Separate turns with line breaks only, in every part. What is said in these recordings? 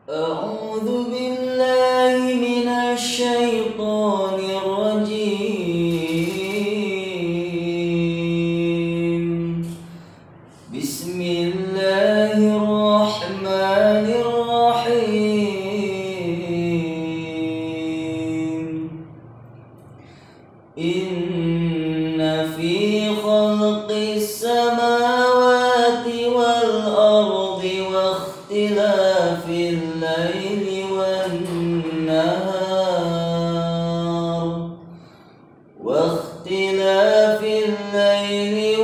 أعوذ بالله من الشيطان الرجيم. بسم الله الرحمن الرحيم. إن في خلق السماوات والأرض واختلاف الليل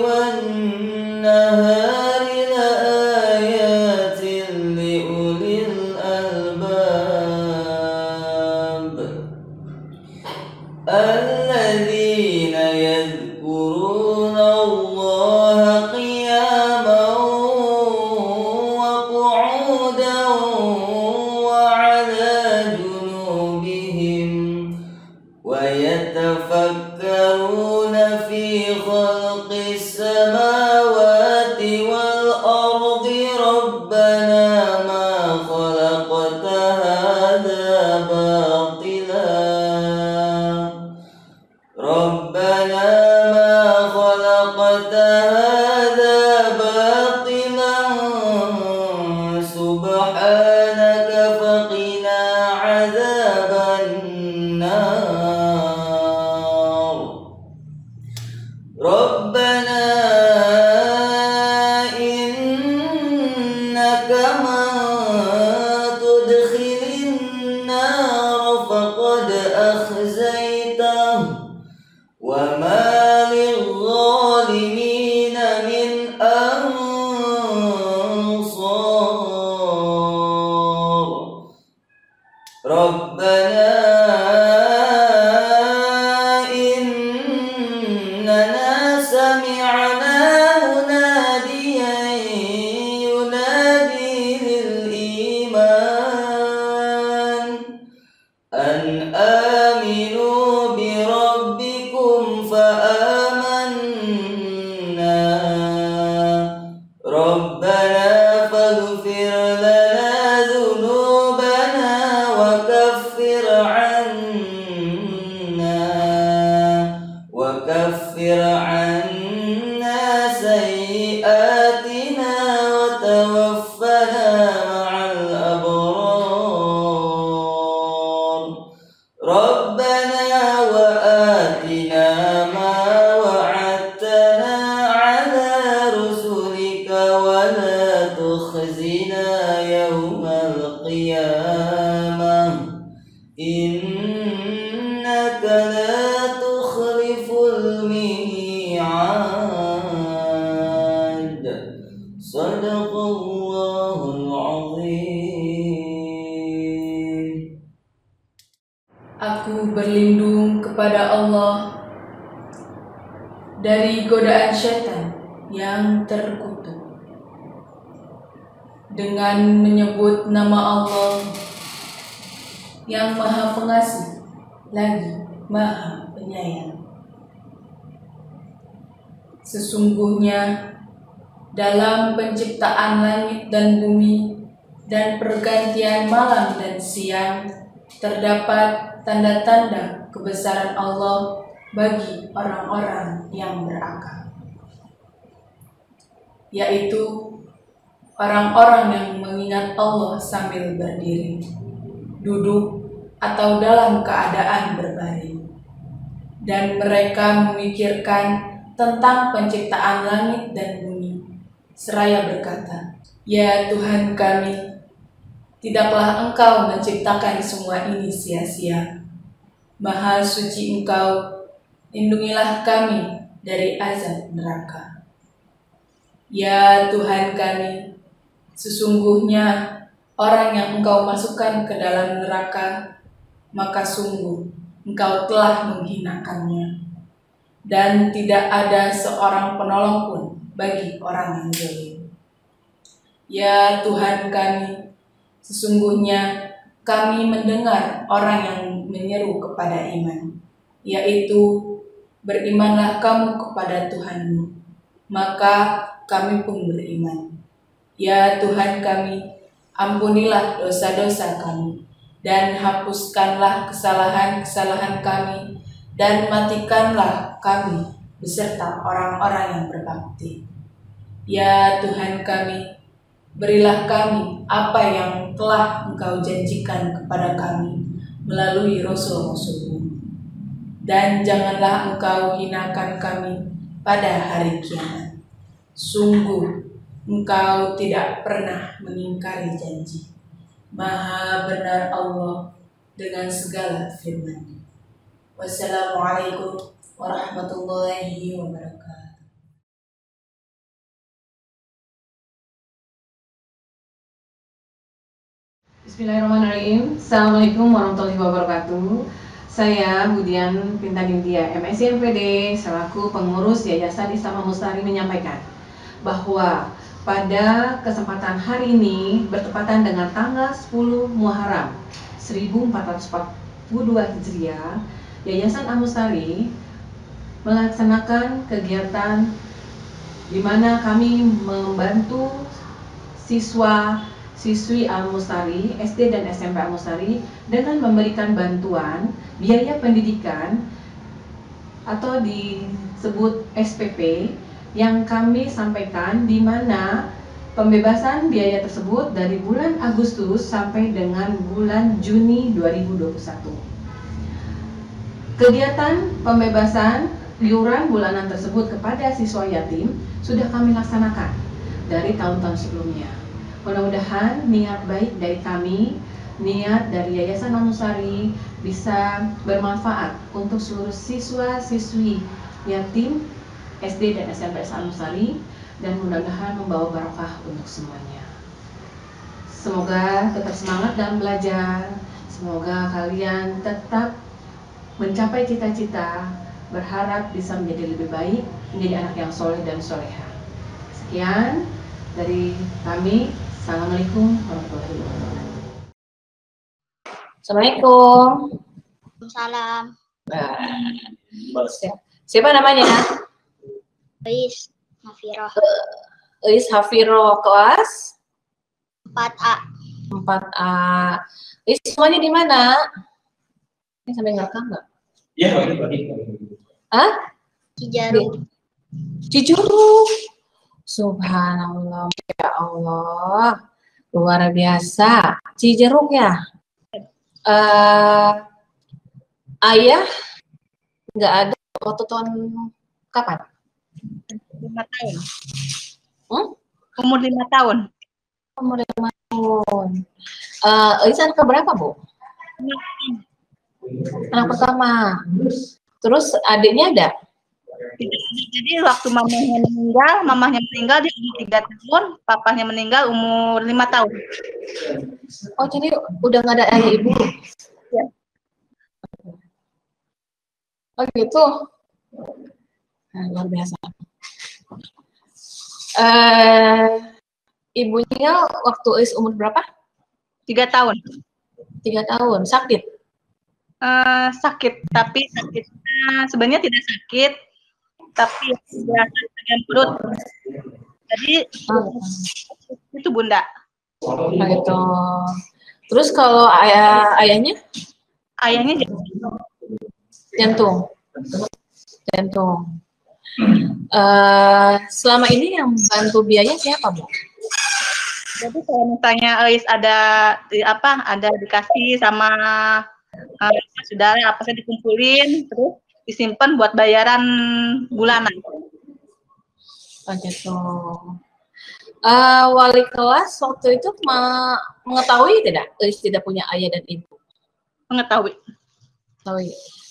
والنهار لآيات لأولي الألباب الذين يذكرون الله قياما وقعودا وعلى جنوبهم ويتفكرون في خلق السماوات والأرض ربنا ما خلقت هذا باطلا سبحانك فقنا عذاب النار. ربنا إنك من تدخل النار فقد أخزيته وما للظالمين من أنصار. ربنا إننا سمعنا مناديا ينادي للإيمان أن آمنوا بربكم فآمنا. ربنا فاغفر لنا ذنوبنا وكفر عنا سيئاتنا وتوفنا مع الأبرار. ربنا وآتنا ما وعدتنا على رسلك ولا تخزنا يوم القيامة إنك لا تخلف الميعاد. صدق الله العظيم.
Aku berlindung kepada Allah dari godaan syaitan yang terkutuk dengan menyebut nama Allah yang Maha Pengasih lagi Maha Penyayang. Sesungguhnya dalam penciptaan langit dan bumi dan pergantian malam dan siang terdapat tanda-tanda kebesaran Allah bagi orang-orang yang berakal, yaitu orang-orang yang mengingat Allah sambil berdiri, duduk, atau dalam keadaan berbaring, dan mereka memikirkan tentang penciptaan langit dan bumi, seraya berkata, "Ya Tuhan kami, tidaklah Engkau menciptakan semua ini sia-sia. Maha suci Engkau, lindungilah kami dari azab neraka. Ya Tuhan kami, sesungguhnya orang yang Engkau masukkan ke dalam neraka, maka sungguh Engkau telah menghinakannya, dan tidak ada seorang penolong pun bagi orang yang zalim. Ya Tuhan kami, sesungguhnya kami mendengar orang yang menyeru kepada iman, yaitu berimanlah kamu kepada Tuhanmu, maka kami pun beriman. Ya Tuhan kami, Ampunilah dosa-dosa kami, dan hapuskanlah kesalahan-kesalahan kami, dan matikanlah kami beserta orang-orang yang berbakti. Ya Tuhan kami, berilah kami apa yang telah Engkau janjikan kepada kami melalui Rasul-Rasul-Mu. Dan janganlah Engkau hinakan kami pada hari kiamat. Sungguh, Engkau tidak pernah mengingkari janji. Maha benar Allah dengan segala firman. Wassalamualaikum warahmatullahi wabarakatuh.
Bismillahirrahmanirrahim. Assalamualaikum warahmatullahi wabarakatuh. Saya Budian Pintanintia, MSc MPD, selaku pengurus Yayasan Islam Mustari menyampaikan bahwa pada kesempatan hari ini bertepatan dengan tanggal 10 Muharram 1442 Hijriah, Yayasan Amustari melaksanakan kegiatan di mana kami membantu siswi Al-Mustari, SD dan SMP Al-Mustari dengan memberikan bantuan biaya pendidikan atau disebut SPP yang kami sampaikan, di mana pembebasan biaya tersebut dari bulan Agustus sampai dengan bulan Juni 2021. Kegiatan pembebasan iuran bulanan tersebut kepada siswa yatim sudah kami laksanakan dari tahun-tahun sebelumnya. Mudah-mudahan niat baik dari kami, niat dari Yayasan Al-Mustari bisa bermanfaat untuk seluruh siswa-siswi yatim SD dan SMP Al-Mustari, dan mudah-mudahan membawa barokah untuk semuanya. Semoga tetap semangat dalam belajar, semoga kalian tetap mencapai cita-cita, berharap bisa menjadi lebih baik, menjadi anak yang soleh dan soleha. Sekian dari kami. Assalamualaikum warahmatullahi wabarakatuh.
Assalamualaikum.
Salam.
Siapa namanya?
Luis Mafiro.
Luis Hafiro, kelas
4A.
4A. Luis, semuanya di mana? Ini sampai ngerekam nggak?
Iya,
Hah?
Cijaru.
Cijuru. Subhanallah, ya Allah, luar biasa. Cijeruk ya. Ayah nggak ada waktu tahun kapan?
5 tahun.
Umur 5 tahun. Umur 5 tahun. Lisan keberapa, Bu? Anak pertama. Terus adiknya ada?
Jadi waktu mamahnya meninggal dia umur 3 tahun, papahnya meninggal umur 5 tahun.
Oh, jadi udah nggak ada ayah ibu?
Ya.
Oh gitu. Nah, luar biasa. Ibunya waktu umur berapa?
3 tahun.
3 tahun. Sakit?
Sakit, tapi sakitnya sebenarnya tidak sakit, tapi berasa bagian perut. Jadi itu bunda.
Gitu. Terus kalau ayahnya?
Ayahnya
Jantung. Selama ini yang bantu biaya siapa, Bu?
Jadi kalau misalnya ada dikasih sama saudara apa saya dikumpulin terus disimpan buat bayaran bulanan.
Oh gitu. Wali kelas waktu itu mengetahui tidak punya ayah dan ibu?
Mengetahui.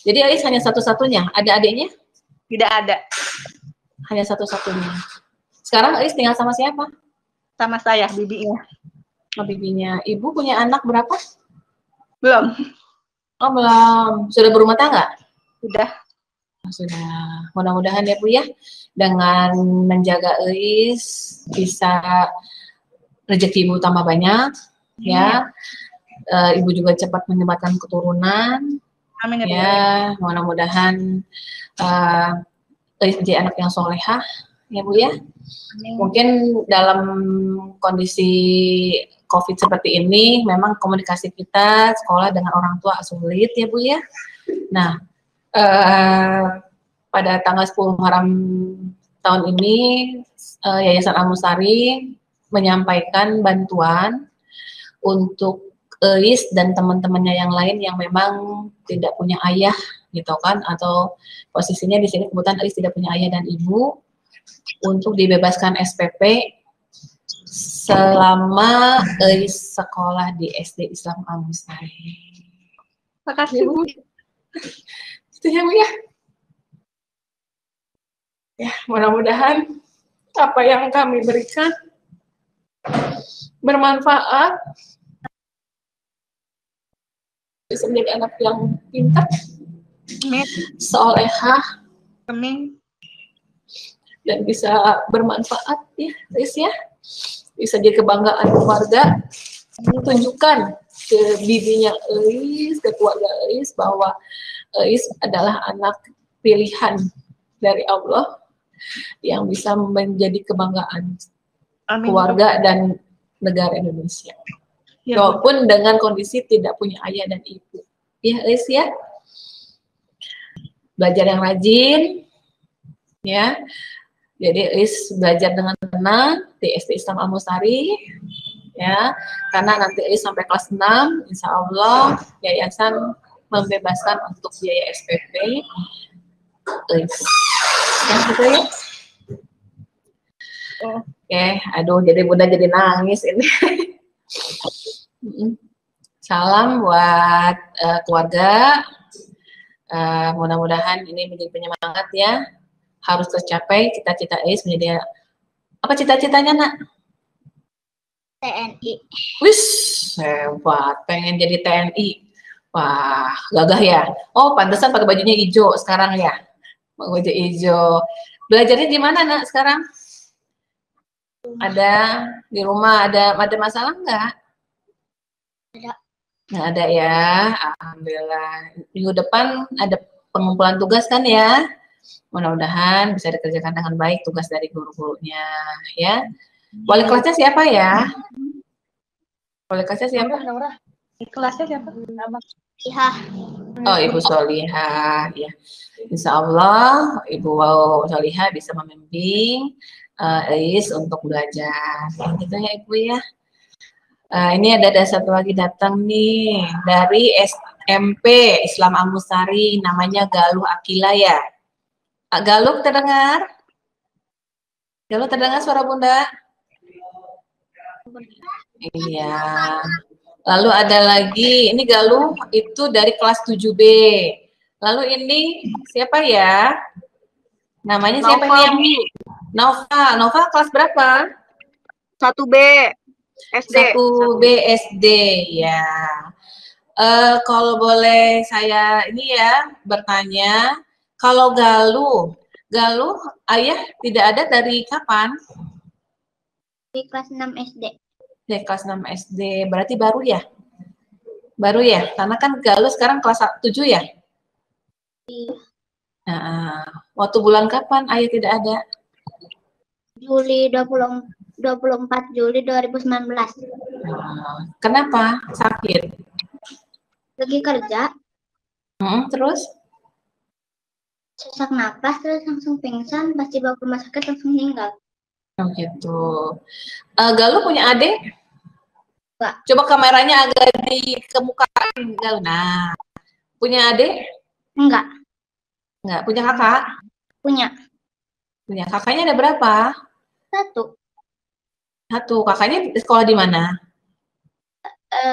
Jadi Ais hanya satu-satunya, ada adiknya?
Tidak ada.
Hanya satu-satunya. Sekarang Ais tinggal sama siapa?
Sama saya, bibinya.
Oh, bibinya. Ibu punya anak berapa?
Belum.
Oh, belum. Sudah berumah tangga?
Sudah.
Sudah. Mudah-mudahan ya Bu ya, dengan menjaga Ais bisa rezeki Ibu tambah banyak ya. Ibu juga cepat menyebatkan keturunan.
Amin
ya. Mudah-mudahan Ais menjadi anak yang solehah ya Bu ya. Mungkin dalam kondisi COVID seperti ini, memang komunikasi kita sekolah dengan orang tua sulit ya Bu ya. Nah, pada tanggal 10 Muharram tahun ini, Yayasan Al-Mustari menyampaikan bantuan untuk Eis dan teman-temannya yang lain yang memang tidak punya ayah gitu kan, atau posisinya di sini kebetulan Eis tidak punya ayah dan ibu, untuk dibebaskan SPP selama Eis sekolah di SD Islam Al-Mustari.
Makasih Bu.
Itu ya Bu ya. Ya, mudah-mudahan apa yang kami berikan bermanfaat, bisa menjadi anak yang pintar, solehah, dan bisa bermanfaat ya, Eis ya. Bisa jadi kebanggaan keluarga, tunjukkan ke bibinya Eis, ke keluarga Eis, bahwa Eis adalah anak pilihan dari Allah yang bisa menjadi kebanggaan keluarga dan negara Indonesia. Ya, walaupun dengan kondisi tidak punya ayah dan ibu. Ya, Eis ya. Belajar yang rajin, ya. Jadi Eis belajar dengan tenang di SD Islam Al-Mustari, ya. Karena nanti Eis sampai kelas 6, insya Allah yayasan membebaskan untuk biaya SPP Eis. Ya, gitu ya. Oke, aduh, jadi Bunda jadi nangis ini. Salam buat keluarga. Mudah-mudahan ini menjadi penyemangat ya. Harus tercapai cita-cita Eis menjadi apa cita-citanya nak?
TNI.
Wis, hebat, pengen jadi TNI. Wah, gagah ya. Oh, pantesan pakai bajunya hijau sekarang ya. Baju hijau. Belajarnya gimana nak sekarang? Ada di rumah, ada masalah nggak?
Ada.
Nggak ada ya, alhamdulillah. Minggu depan ada pengumpulan tugas kan ya? Mudah-mudahan bisa dikerjakan dengan baik tugas dari guru-gurunya ya. Wali kelasnya siapa ya? Wali kelasnya siapa?
Kelasnya siapa?
Iya.
Oh, Ibu Solihah ya. Insya Allah Ibu Solihah bisa membimbing Eis untuk belajar. Gitu ya Ibu ya. Ini ada satu lagi datang nih dari SMP Islam Al-Mustari, namanya Galuh Akila ya. Galuh terdengar? Galuh terdengar suara Bunda? Iya. Lalu ada lagi, ini Galuh itu dari kelas 7B. Lalu ini siapa ya? Namanya siapa nih yang Nova. Nova kelas berapa?
1B. SD.
1B SD ya. Kalau boleh saya ini ya bertanya, kalau Galuh ayah tidak ada dari kapan?
Di kelas 6 SD.
Dari kelas 6 SD, berarti baru ya? Baru ya? Karena kan Galuh sekarang kelas 7 ya?
Iya.
Nah, waktu bulan kapan ayah tidak ada?
Juli 24 Juli 2019.
Kenapa? Sakit?
Lagi kerja.
Terus?
Sesak napas terus langsung pingsan, pas dibawa ke rumah sakit langsung meninggal.
Oh gitu. Galuh punya adik?
Enggak.
Coba kameranya agak dikemukain Galuh. Nah, punya adik?
Enggak.
Enggak. Punya kakak?
Punya.
Punya. Kakaknya ada berapa?
1.
1. Kakaknya sekolah di mana?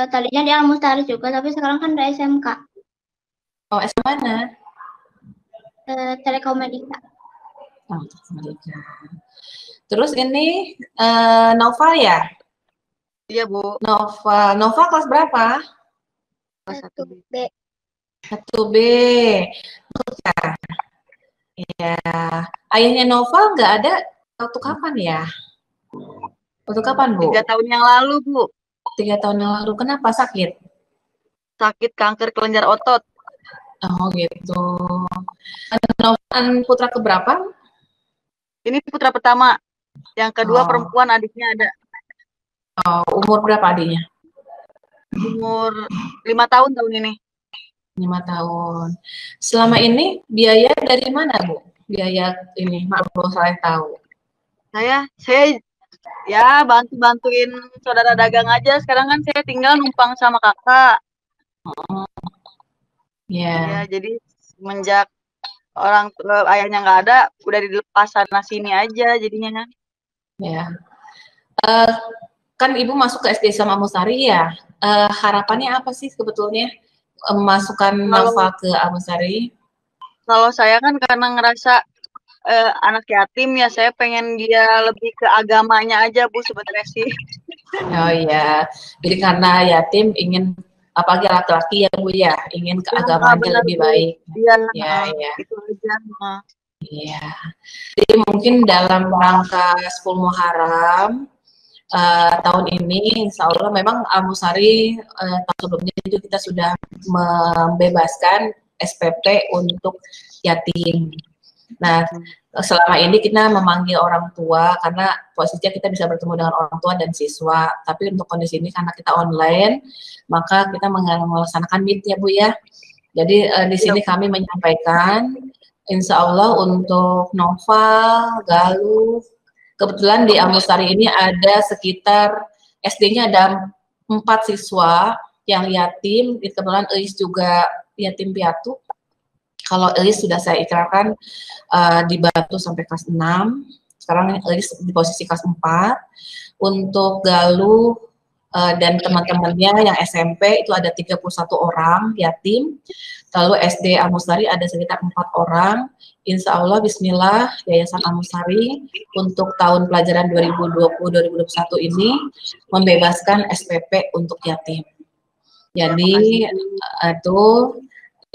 Tadinya di Al-Mustari juga, tapi sekarang kan di SMK.
Oh, SMA mana?
Telekomedika.
Oh, Telekomedika. Terus ini Nova ya?
Iya, Bu.
Nova kelas berapa?
1B.
1B. Ya. Ayahnya Nova nggak ada waktu kapan ya? Waktu kapan, Bu?
3 tahun yang lalu, Bu.
3 tahun yang lalu. Kenapa sakit?
Sakit kanker kelenjar otot.
Oh gitu. Nova putra keberapa?
Ini putra pertama. Yang kedua perempuan, adiknya ada.
Oh, umur berapa adiknya?
Umur 5 tahun tahun ini.
5 tahun. Selama ini biaya dari mana, Bu? Biaya ini, maaf kalau saya tahu.
Saya ya bantu-bantuin saudara dagang aja. Sekarang kan saya tinggal numpang sama kakak. Ya,
Ya,
jadi semenjak ayahnya nggak ada, udah dilepas sana sini aja jadinya.
ya. Kan Ibu masuk ke SD Islam Amusari ya. Harapannya apa sih sebetulnya memasukkan Naufal ke Amusari?
Kalau saya kan karena ngerasa anak yatim ya, saya pengen dia lebih ke agamanya aja Bu sebenarnya sih.
Oh iya, jadi karena yatim ingin, apalagi laki-laki ya Bu ya, ingin ke agamanya lebih baik.
Iya,
Ya.
itu aja.
Iya. Jadi mungkin dalam rangka 10 Muharram tahun ini, insya Allah memang Amusari tahun sebelumnya itu kita sudah membebaskan SPP untuk yatim. Nah, selama ini kita memanggil orang tua karena posisinya kita bisa bertemu dengan orang tua dan siswa. Tapi untuk kondisi ini karena kita online, maka kita melaksanakan meet ya Bu ya. Jadi di sini kami menyampaikan, insya Allah untuk Noval, Galuh, kebetulan di Amusari ini ada sekitar SD-nya ada 4 siswa yang yatim. Kebetulan Eis juga yatim piatu. Kalau Elis sudah saya ikrarkan dibantu sampai kelas 6. Sekarang Elis di posisi kelas 4. Untuk Galuh dan teman-temannya yang SMP itu ada 31 orang yatim. Lalu SD Amusari ada sekitar 4 orang. Insya Allah Bismillah Yayasan Amusari untuk tahun pelajaran 2020-2021 ini membebaskan SPP untuk yatim. Jadi itu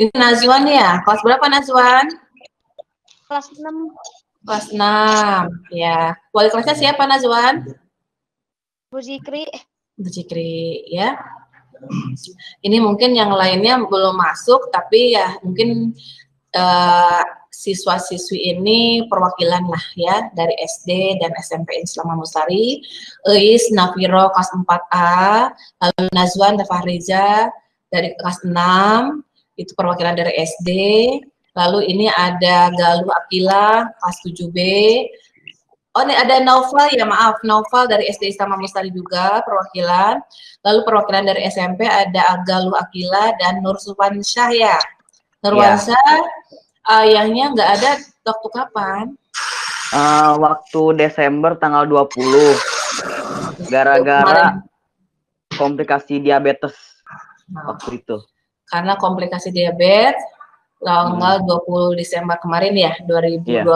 ini Nazwan ya, kelas berapa Nazwan?
Kelas 6.
Kelas 6, ya. Wali kelasnya siapa Nazwan?
Bu Zikri.
Bu Zikri, ya. Ini mungkin yang lainnya belum masuk, tapi ya mungkin siswa-siswi ini perwakilan lah ya, dari SD dan SMP Islam Amusari. Eis Nafiro kelas 4A, lalu Nazwan Fahriza dari kelas 6, itu perwakilan dari SD. Lalu ini ada Galuh Akila kelas 7B. Oh, ini ada Naufal ya, maaf, Naufal dari SD Islam Mustari juga perwakilan. Lalu perwakilan dari SMP ada Galuh Akila dan Nur Suwansyah ya. Nurwansyah ayahnya nggak ada waktu kapan?
Waktu Desember tanggal 20. Gara-gara komplikasi diabetes waktu itu.
Karena komplikasi diabetes, tanggal 20 Desember kemarin ya, 2019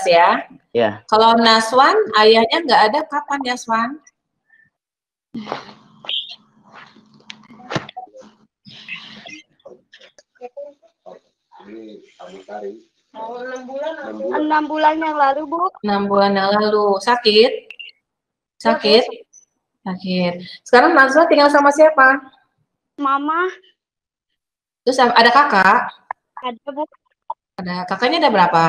ya.
Iya.
Kalau Naswan, ayahnya nggak ada kapan ya, Swan?
Oh, 6 bulan yang lalu, Bu.
6 bulan yang lalu. Sakit? Sakit? Sakit. Sekarang Naswan tinggal sama siapa?
Mama.
Terus ada kakak?
Ada, Bu.
Ada. Kakaknya ada berapa?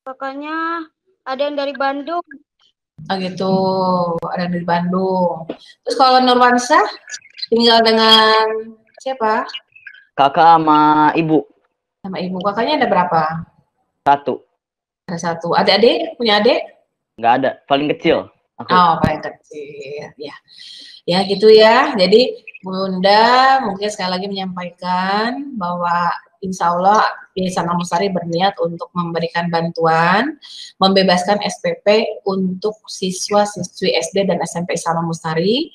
Kakaknya ada yang dari Bandung.
Oh gitu, ada yang dari Bandung. Terus kalau Nurwansyah tinggal dengan siapa?
Kakak sama ibu.
Sama ibu. Kakaknya ada berapa?
1.
Ada 1. Adik-adik? Punya adik?
Nggak ada, paling kecil. Aku.
Oh, paling kecil. Ya. Ya gitu ya. Jadi Bunda mungkin sekali lagi menyampaikan bahwa insya Allah Yayasan Amusari berniat untuk memberikan bantuan, membebaskan SPP untuk siswa-siswi SD dan SMP Islam Amusari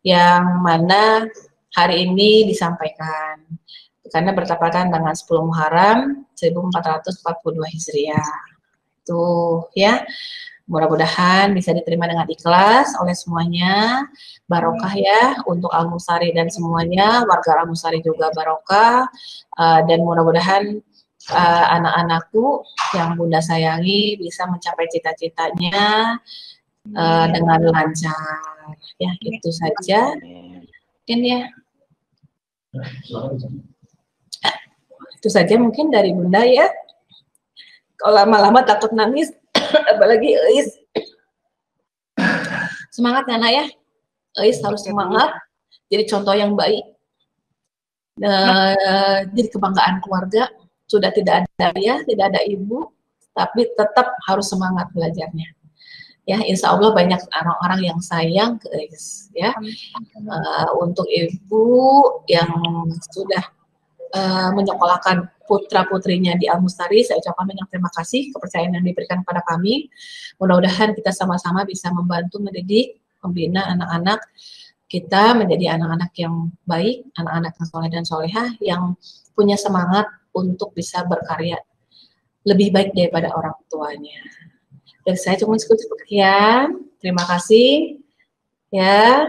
yang mana hari ini disampaikan. Karena bertepatan dengan 10 Muharram 1442 Hijriah. Tuh ya. Mudah-mudahan bisa diterima dengan ikhlas oleh semuanya. Barokah ya untuk Al-Musari dan semuanya, warga Al-Musari juga barokah. Dan mudah-mudahan anak-anakku yang Bunda sayangi bisa mencapai cita-citanya dengan lancar. Ya, itu saja. Mungkin ya. Itu saja mungkin dari Bunda ya. Kalau lama-lama takut nangis, apalagi Eis. Semangat ya, Nak ya. harus semangat, jadi contoh yang baik, jadi kebanggaan keluarga. Sudah tidak ada ayah, tidak ada ibu, tapi tetap harus semangat belajarnya. Ya, insya Allah banyak orang-orang yang sayang ke Ais, ya. Untuk ibu yang sudah menyekolahkan putra-putrinya di Al-Mustari, saya ucapkan banyak terima kasih kepercayaan yang diberikan kepada kami. Mudah-mudahan kita sama-sama bisa membantu mendidik, membina anak-anak kita menjadi anak-anak yang baik, anak-anak yang soleh dan solehah, yang punya semangat untuk bisa berkarya lebih baik daripada orang tuanya. Dan saya cuma sekian. Terima kasih. Ya,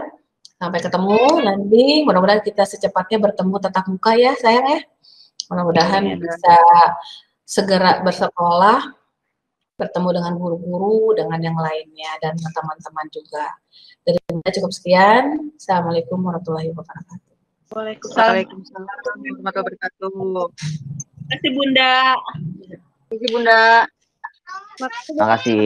sampai ketemu nanti. Mudah-mudahan kita secepatnya bertemu tatap muka ya, sayang ya. Mudah-mudahan bisa segera bersekolah, bertemu dengan guru-guru, dengan yang lainnya, dan teman-teman juga. Dari saya cukup sekian. Assalamualaikum warahmatullahi wabarakatuh.
Waalaikumsalam warahmatullahi wabarakatuh. Terima kasih Bunda.
Terima kasih Bunda. Terima kasih.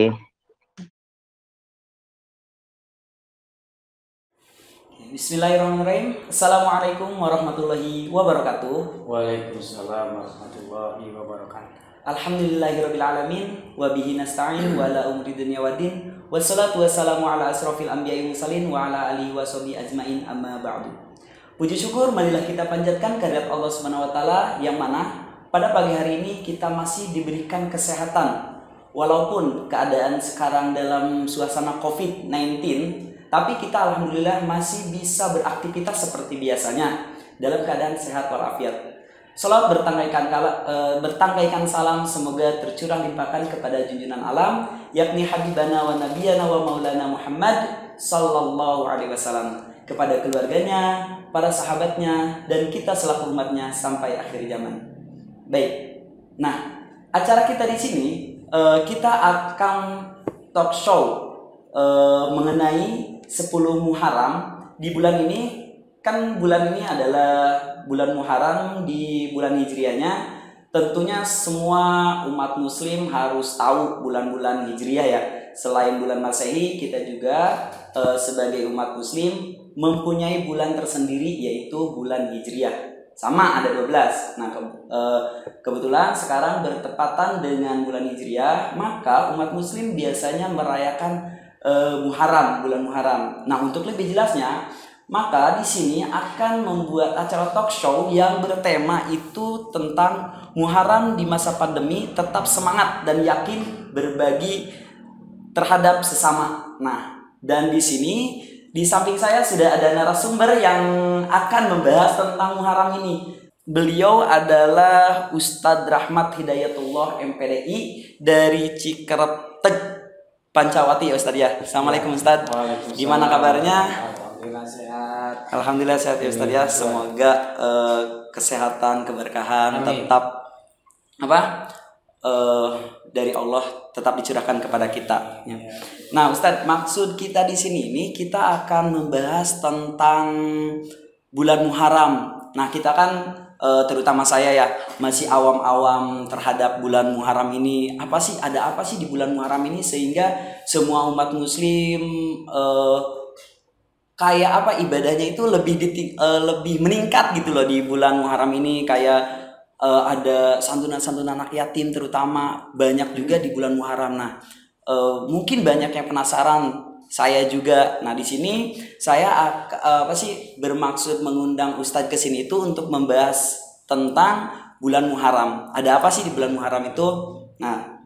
Bismillahirrahmanirrahim. Assalamualaikum warahmatullahi wabarakatuh.
Waalaikumsalam warahmatullahi wabarakatuh.
Alhamdulillahirabbil alamin wa bihi nasta'in wa ala umri dunya waddin. Wassalatu wassalamu ala asrofil anbiya'i mursalin wa ala alihi washabihi ajmain, amma ba'du. Puji syukur marilah kita panjatkan kehadirat Allah Subhanahu wa taala yang mana pada pagi hari ini kita masih diberikan kesehatan. Walaupun keadaan sekarang dalam suasana COVID-19, tapi kita alhamdulillah masih bisa beraktivitas seperti biasanya dalam keadaan sehat walafiat. Salat bertangkaikan salam semoga tercurah limpahkan kepada junjungan alam, yakni habibana wa nabiyana wa maulana Muhammad sallallahu alaihi wasallam, kepada keluarganya, para sahabatnya, dan kita selaku umatnya sampai akhir zaman. Baik, nah acara kita di sini kita akan talk show mengenai 10 Muharram di bulan ini. Kan bulan ini adalah bulan Muharram di bulan Hijriahnya. Tentunya semua umat muslim harus tahu bulan-bulan Hijriah ya. Selain bulan Masehi, kita juga sebagai umat muslim mempunyai bulan tersendiri, yaitu bulan Hijriah. Sama, ada 12. Nah, kebetulan sekarang bertepatan dengan bulan Hijriah, maka umat muslim biasanya merayakan Muharram, bulan Muharram. Nah, untuk lebih jelasnya, maka di sini akan membuat acara talk show yang bertema itu tentang Muharram di masa pandemi, tetap semangat dan yakin berbagi terhadap sesama. Nah, dan di sini di samping saya sudah ada narasumber yang akan membahas tentang Muharram ini. Beliau adalah Ustadz Rahmat Hidayatullah MPDI dari Cikretek, Pancawati ya Ustadz ya. Assalamualaikum Ustadz. Gimana kabarnya?
Alhamdulillah sehat.
Alhamdulillah sehat ya Ustadz ya. Semoga kesehatan, keberkahan tetap dari Allah tetap dicurahkan kepada kita. Ya. Nah, Ustadz, maksud kita di sini ini kita akan membahas tentang bulan Muharram. Nah, kita kan terutama saya ya masih awam-awam terhadap bulan Muharram ini. Ada apa sih di bulan Muharram ini sehingga semua umat muslim ibadahnya itu lebih meningkat gitu loh di bulan Muharram ini, kayak ada santunan-santunan anak yatim terutama banyak juga di bulan Muharram. Nah, mungkin banyak yang penasaran, saya juga. Nah, di sini saya bermaksud mengundang Ustadz ke sini itu untuk membahas tentang bulan Muharram. Ada apa sih di bulan Muharram itu? Nah,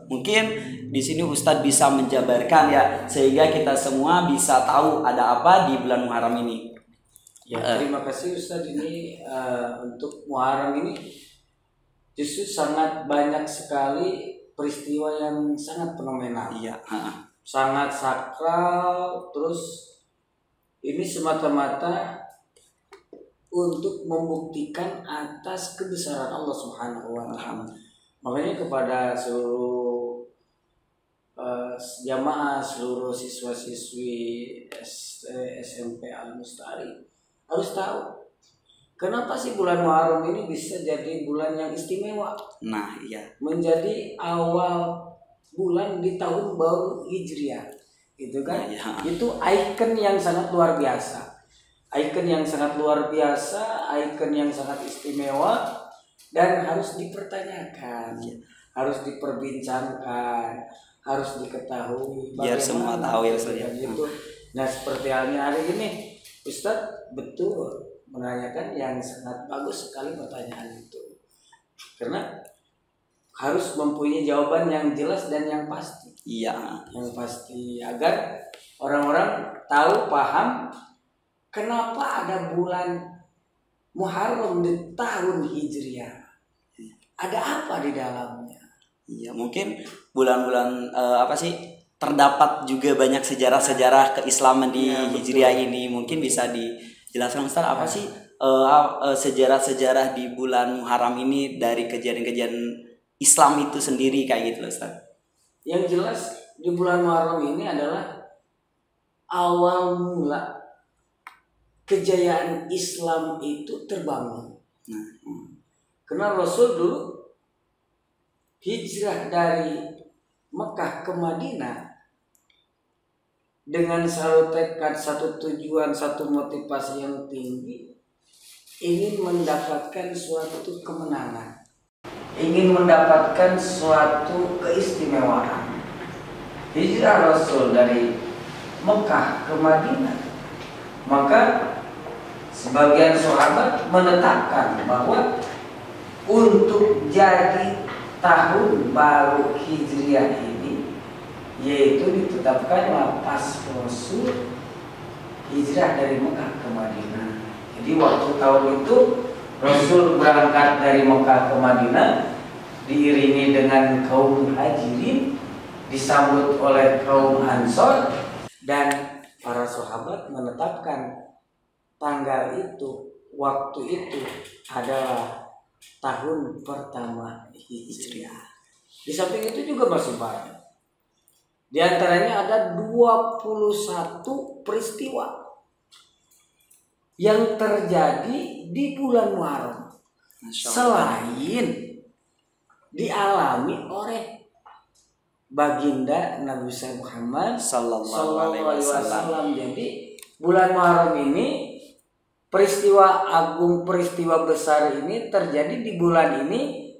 mungkin di sini Ustadz bisa menjabarkan ya sehingga kita semua bisa tahu ada apa di bulan Muharram ini.
Ya, terima kasih Ustadz. Ini untuk Muharram ini justru sangat banyak sekali peristiwa yang sangat fenomenal.
Iya.
Sangat sakral. Terus ini semata-mata untuk membuktikan atas kebesaran Allah Subhanahu wa Ta'ala. Makanya kepada seluruh jamaah, seluruh siswa-siswi SMP Al-Mustari harus tahu kenapa sih bulan Muharram ini bisa jadi bulan yang istimewa.
Nah, iya.
Menjadi awal bulan di tahun baru Hijriah. gitu kan?
Ya.
Itu ikon yang sangat luar biasa, ikon yang sangat luar biasa, ikon yang sangat istimewa dan harus dipertanyakan, harus diperbincangkan, harus diketahui.
Biar semua tahu ya Ustaz ya.
Gitu. Nah seperti halnya hari ini, Ustadz betul menanyakan yang sangat bagus sekali pertanyaan itu, karena harus mempunyai jawaban yang jelas dan yang pasti.
Iya.
Yang pasti agar orang-orang tahu, paham kenapa ada bulan Muharram di tahun Hijriah. Ada apa di dalamnya?
Iya, mungkin bulan-bulan terdapat juga banyak sejarah-sejarah keislaman di Hijriah ini. Mungkin bisa dijelaskan Ustaz apa sih sejarah-sejarah di bulan Muharram ini dari kejadian-kejadian Islam itu sendiri kayak gitu loh Ustaz.
Yang jelas di bulan Muharram ini adalah awal mula kejayaan Islam itu terbangun. Karena Rasul dulu hijrah dari Mekah ke Madinah dengan satu tekad, satu tujuan, satu motivasi yang tinggi, ingin mendapatkan suatu kemenangan, ingin mendapatkan suatu keistimewaan. Hijrah Rasul dari Mekah ke Madinah, maka sebagian sahabat menetapkan bahwa untuk jadi tahun baru Hijriah ini, yaitu ditetapkan pas Rasul hijrah dari Mekah ke Madinah. Jadi waktu tahun itu Rasul berangkat dari Mekah ke Madinah diiringi dengan kaum Muhajirin, disambut oleh kaum Ansor, dan para sahabat menetapkan tanggal itu, waktu itu adalah tahun pertama Hijriah. Di samping itu juga masih banyak. Di antaranya ada 21 peristiwa yang terjadi di bulan Muharram, selain dialami oleh baginda Nabi Muhammad sallallahu alaihi wasallam. Jadi bulan Muharram ini, peristiwa agung, peristiwa besar ini terjadi di bulan ini,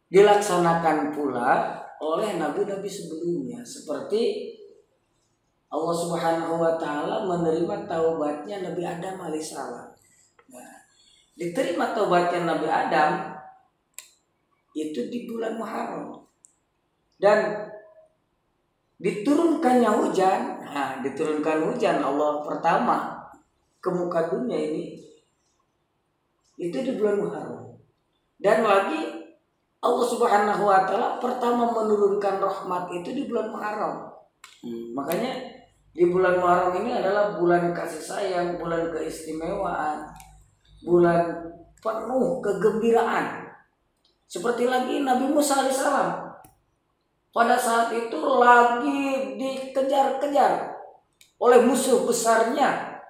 dilaksanakan pula oleh nabi-nabi sebelumnya, seperti Allah Subhanahu wa taala menerima taubatnya Nabi Adam alaihissalam. Nah, diterima taubatnya Nabi Adam itu di bulan Muharram, dan diturunkannya hujan. Nah, diturunkan hujan Allah pertama ke muka dunia ini itu di bulan Muharram. Dan lagi Allah Subhanahu wa taala pertama menurunkan rahmat itu di bulan Muharram. Makanya di bulan Muharram ini adalah bulan kasih sayang, bulan keistimewaan, bulan penuh kegembiraan. Seperti lagi Nabi Musa alaihissalam pada saat itu lagi dikejar-kejar oleh musuh besarnya.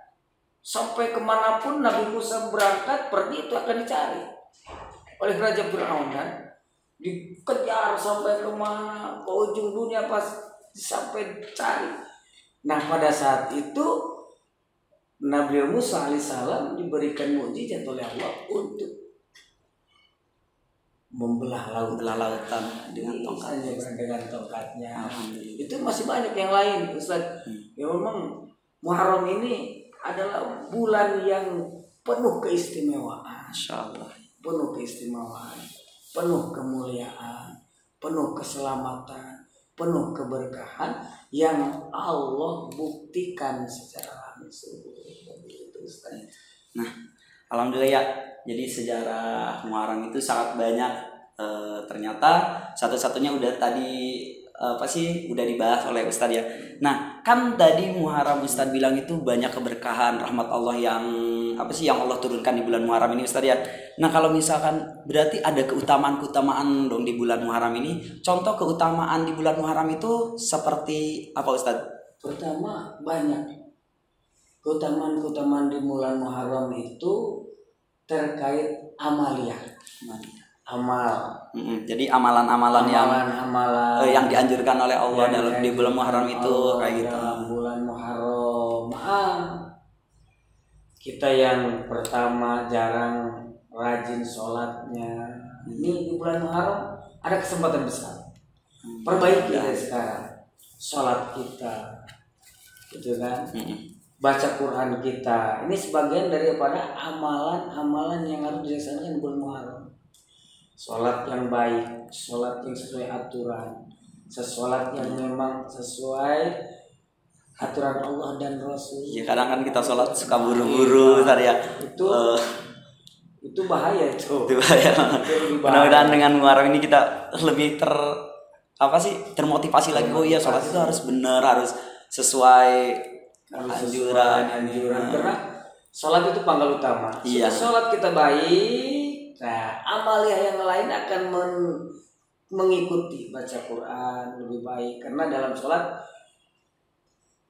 Sampai kemanapun Nabi Musa berangkat pergi itu akan dicari oleh Raja Fir'aun, kan? Dikejar sampai kemana, ke ujung dunia pas sampai cari. Nah pada saat itu Nabi Musa alaihissalam diberikan mukjizat oleh Allah untuk membelah lautan dengan tongkatnya. Itu masih banyak yang lain, Ustaz. Ya memang Muharram ini adalah bulan yang penuh keistimewaan. Insyaallah. Penuh keistimewaan, penuh kemuliaan, penuh keselamatan, penuh keberkahan yang Allah buktikan secara langsung.
Nah, alhamdulillah ya. Jadi sejarah Muharram itu sangat banyak. Ternyata satu-satunya udah tadi udah dibahas oleh Ustadz ya. Nah, kan tadi Muharram Ustadz bilang itu banyak keberkahan, rahmat Allah yang yang Allah turunkan di bulan Muharram ini Ustadz ya. Nah, kalau misalkan berarti ada keutamaan-keutamaan dong di bulan Muharram ini. Contoh keutamaan di bulan Muharram itu seperti apa Ustadz?
Pertama, banyak keutamaan-keutamaan di bulan Muharram itu terkait amaliyah. amal.
Jadi amalan-amalan yang dianjurkan oleh Allah dalam di bulan Muharram itu kayak gitu.
Dalam bulan Muharram. Kita yang pertama jarang rajin sholatnya. Ini di bulan Muharram ada kesempatan besar. Perbaiki dari sekarang sholat kita, gitu kan? Baca Quran kita. Ini sebagian daripada amalan-amalan yang harus dilaksanakan di bulan Muharram. Sholat yang baik, sholat yang sesuai aturan, sholat yang memang sesuai aturan Allah dan Rasul.
Ya kadang kan kita sholat suka buru-buru tadi ya.
Itu bahaya itu.
Itu bahaya. Mudah-mudahan dengan Muharram ini kita lebih termotivasi lagi. Oh iya, sholat itu harus benar, harus sesuai anjuran.
Karena sholat itu pangkal utama.
Iya.
Sholat kita baik. Nah, amalia yang lain akan mengikuti. Baca Quran lebih baik karena dalam sholat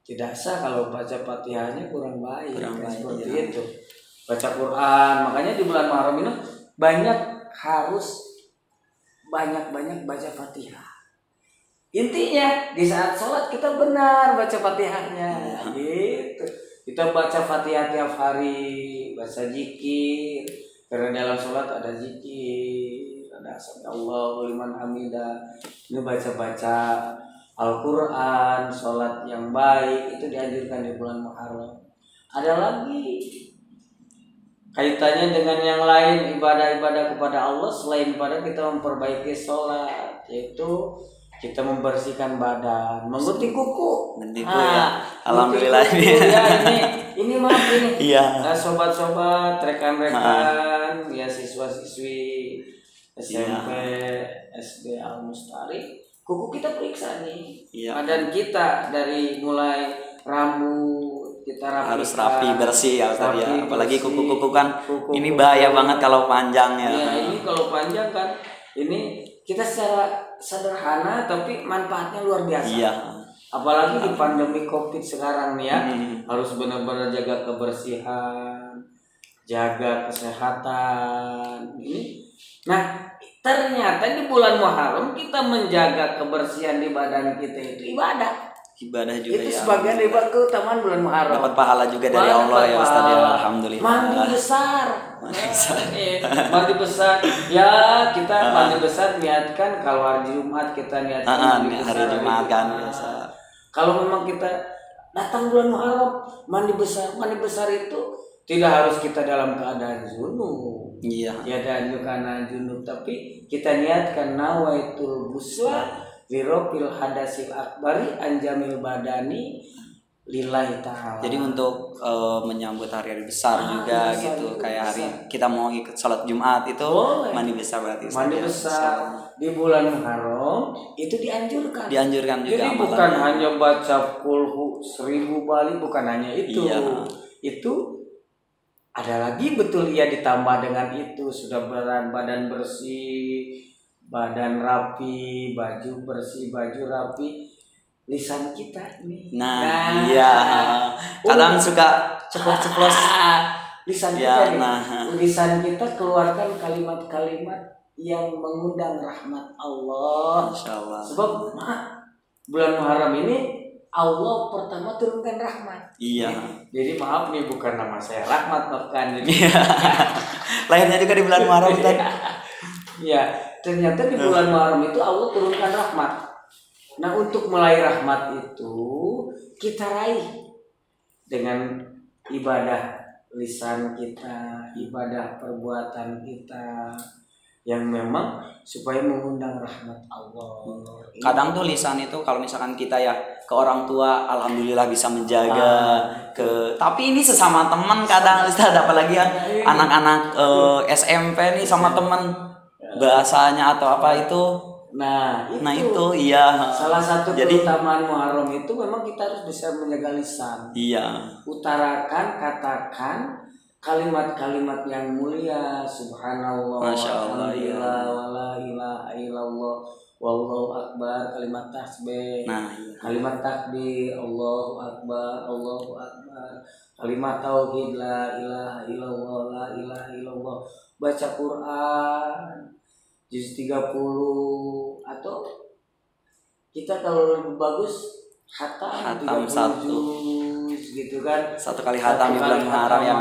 tidak sah kalau baca Fatihahnya kurang baik. Seperti itu. Baca Quran, makanya di bulan Muharram ini harus banyak baca Fatihah. Intinya di saat sholat kita benar baca Fatihahnya, gitu. Kita baca Fatihah tiap hari, baca zikir. Karena dalam sholat ada zikir, ada Allahu liman hamidah. Ini baca Al-Quran, sholat yang baik itu dianjurkan di bulan Muharram. Ada lagi kaitannya dengan yang lain, ibadah-ibadah kepada Allah selain pada kita memperbaiki sholat, yaitu kita membersihkan badan, menggunting kuku.
Ya. Alhamdulillah
ini maaf ini.
Iya.
Sobat-sobat, rekan-rekan, ya siswa-siswi SMP, SD Al-Mustari, kuku kita periksa nih.
Iya.
Badan kita dari mulai rambut kita
harus rapi bersih ya Ustaz ya. Apalagi kuku-kuku kan ini bahaya banget kalau panjang ya.
Iya, ini kalau panjang kan ini kita secara sederhana tapi manfaatnya luar biasa.
Iya.
Apalagi di pandemi Covid sekarang nih ya, harus benar-benar jaga kebersihan, jaga kesehatan. Nah, ternyata di bulan Muharram kita menjaga kebersihan di badan kita itu ibadah
juga
itu
ya.
sebagian dari keutamaan bulan Muharram.
Dapat pahala juga dari Allah ya Ustaz ya. Alhamdulillah.
Mandi besar. Mandi besar. Ya, kita mandi besar niatkan kalau hari Jumat kita niatkan
hari Jumat kan biasa.
Kalau memang kita datang bulan Muharram mandi besar itu tidak harus kita dalam keadaan junub.
Iya.
Ya dan karena junub tapi kita niatkan nawaitul ghusla Wirofil hadasil akbari anjamil badani lillahi ta'ala.
Jadi untuk menyambut hari-hari besar juga besar gitu. Kayak hari besar. Kita mau ikut sholat Jumat itu mandi besar berarti.
Mandi besar di bulan Muharram itu dianjurkan.
Dianjurkan juga.
Jadi bukan hanya baca kulhu 1000 kali, bukan hanya itu.
Iya.
Itu ada lagi betul ya ditambah dengan itu sudah badan bersih, badan rapi, baju bersih, baju rapi, lisan kita ini.
Nah iya. Kadang suka ceplos-ceplos
lisan kita nih. Lisan kita keluarkan kalimat-kalimat yang mengundang rahmat Allah.
Masya Allah.
Sebab bulan Muharram ini Allah pertama turunkan rahmat.
Iya.
Jadi maaf nih bukan nama saya Rahmat bahkan.
Lahirnya juga di bulan Muharram kan.
Iya. Ternyata di bulan Muharram itu Allah turunkan rahmat. Nah untuk mulai rahmat itu kita raih dengan ibadah lisan kita, ibadah perbuatan kita yang memang supaya mengundang rahmat Allah.
Kadang tuh lisan itu kalau misalkan kita ya ke orang tua alhamdulillah bisa menjaga tapi ini sesama teman kadang Ustaz apalagi yang anak-anak SMP nih sama teman bahasanya atau apa itu itu iya
salah satu keutamaan Muharram itu memang kita harus bisa menjaga lisan.
Iya.
Utarakan, katakan kalimat-kalimat yang mulia, subhanallah, alhamdulillah, wala ilaha illallah, wallahu akbar, kalimat tasbih, kalimat takbir, Allahu akbar, kalimat tauhid, la ilaha illallah, la ilaha illallah, baca Quran. juz 30 atau kita kalau lebih bagus hatam 30
satu
juz gitu kan.
Satu kali hatam di bulan Muharram yang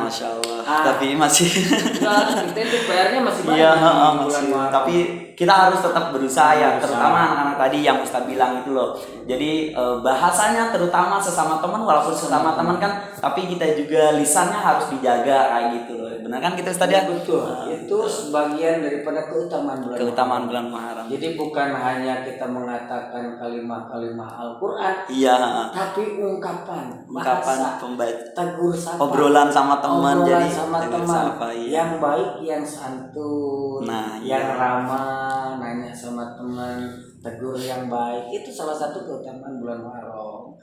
Masya Allah. Tapi masih
kita itu PR-nya masih banyak.
Iya,
di bulan
masih.
Muharram.
Tapi kita harus tetap berusaha ya,
Berusaha.
terutama anak-anak tadi yang Ustadz bilang itu loh. Jadi bahasanya terutama sesama teman, walaupun sesama teman kan, tapi kita juga lisannya harus dijaga kayak gitu loh. Benar kan kita Ustadz ya?
Betul. Itu sebagian daripada keutamaan
bulan Muharram.
Jadi bukan hanya kita mengatakan kalimat-kalimat Al-Qur'an,
Iya,
tapi ungkapan
ungkapan pembaca,
tegur sapa,
obrolan sama teman,
obrolan
jadi
sama
tegur
teman
sapa, iya.
yang baik, yang santun,
Nah,
yang
iya.
ramah, nanya sama teman, tegur yang baik. Itu salah satu keutamaan bulan Muharram.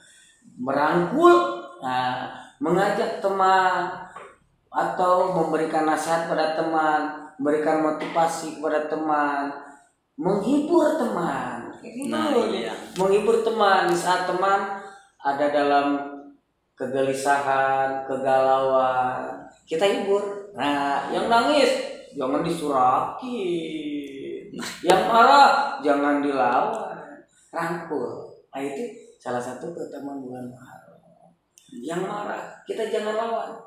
Merangkul, mengajak teman atau memberikan nasihat pada teman, memberikan motivasi kepada teman, menghibur teman.
Nah, iya.
Menghibur teman di saat teman ada dalam kegelisahan, kegalauan, kita hibur. Nah, yang nangis jangan disurakin, yang marah jangan dilawan, rangkul. Nah, itu salah satu keutamaan bulan Muharram. Yang marah kita jangan lawan,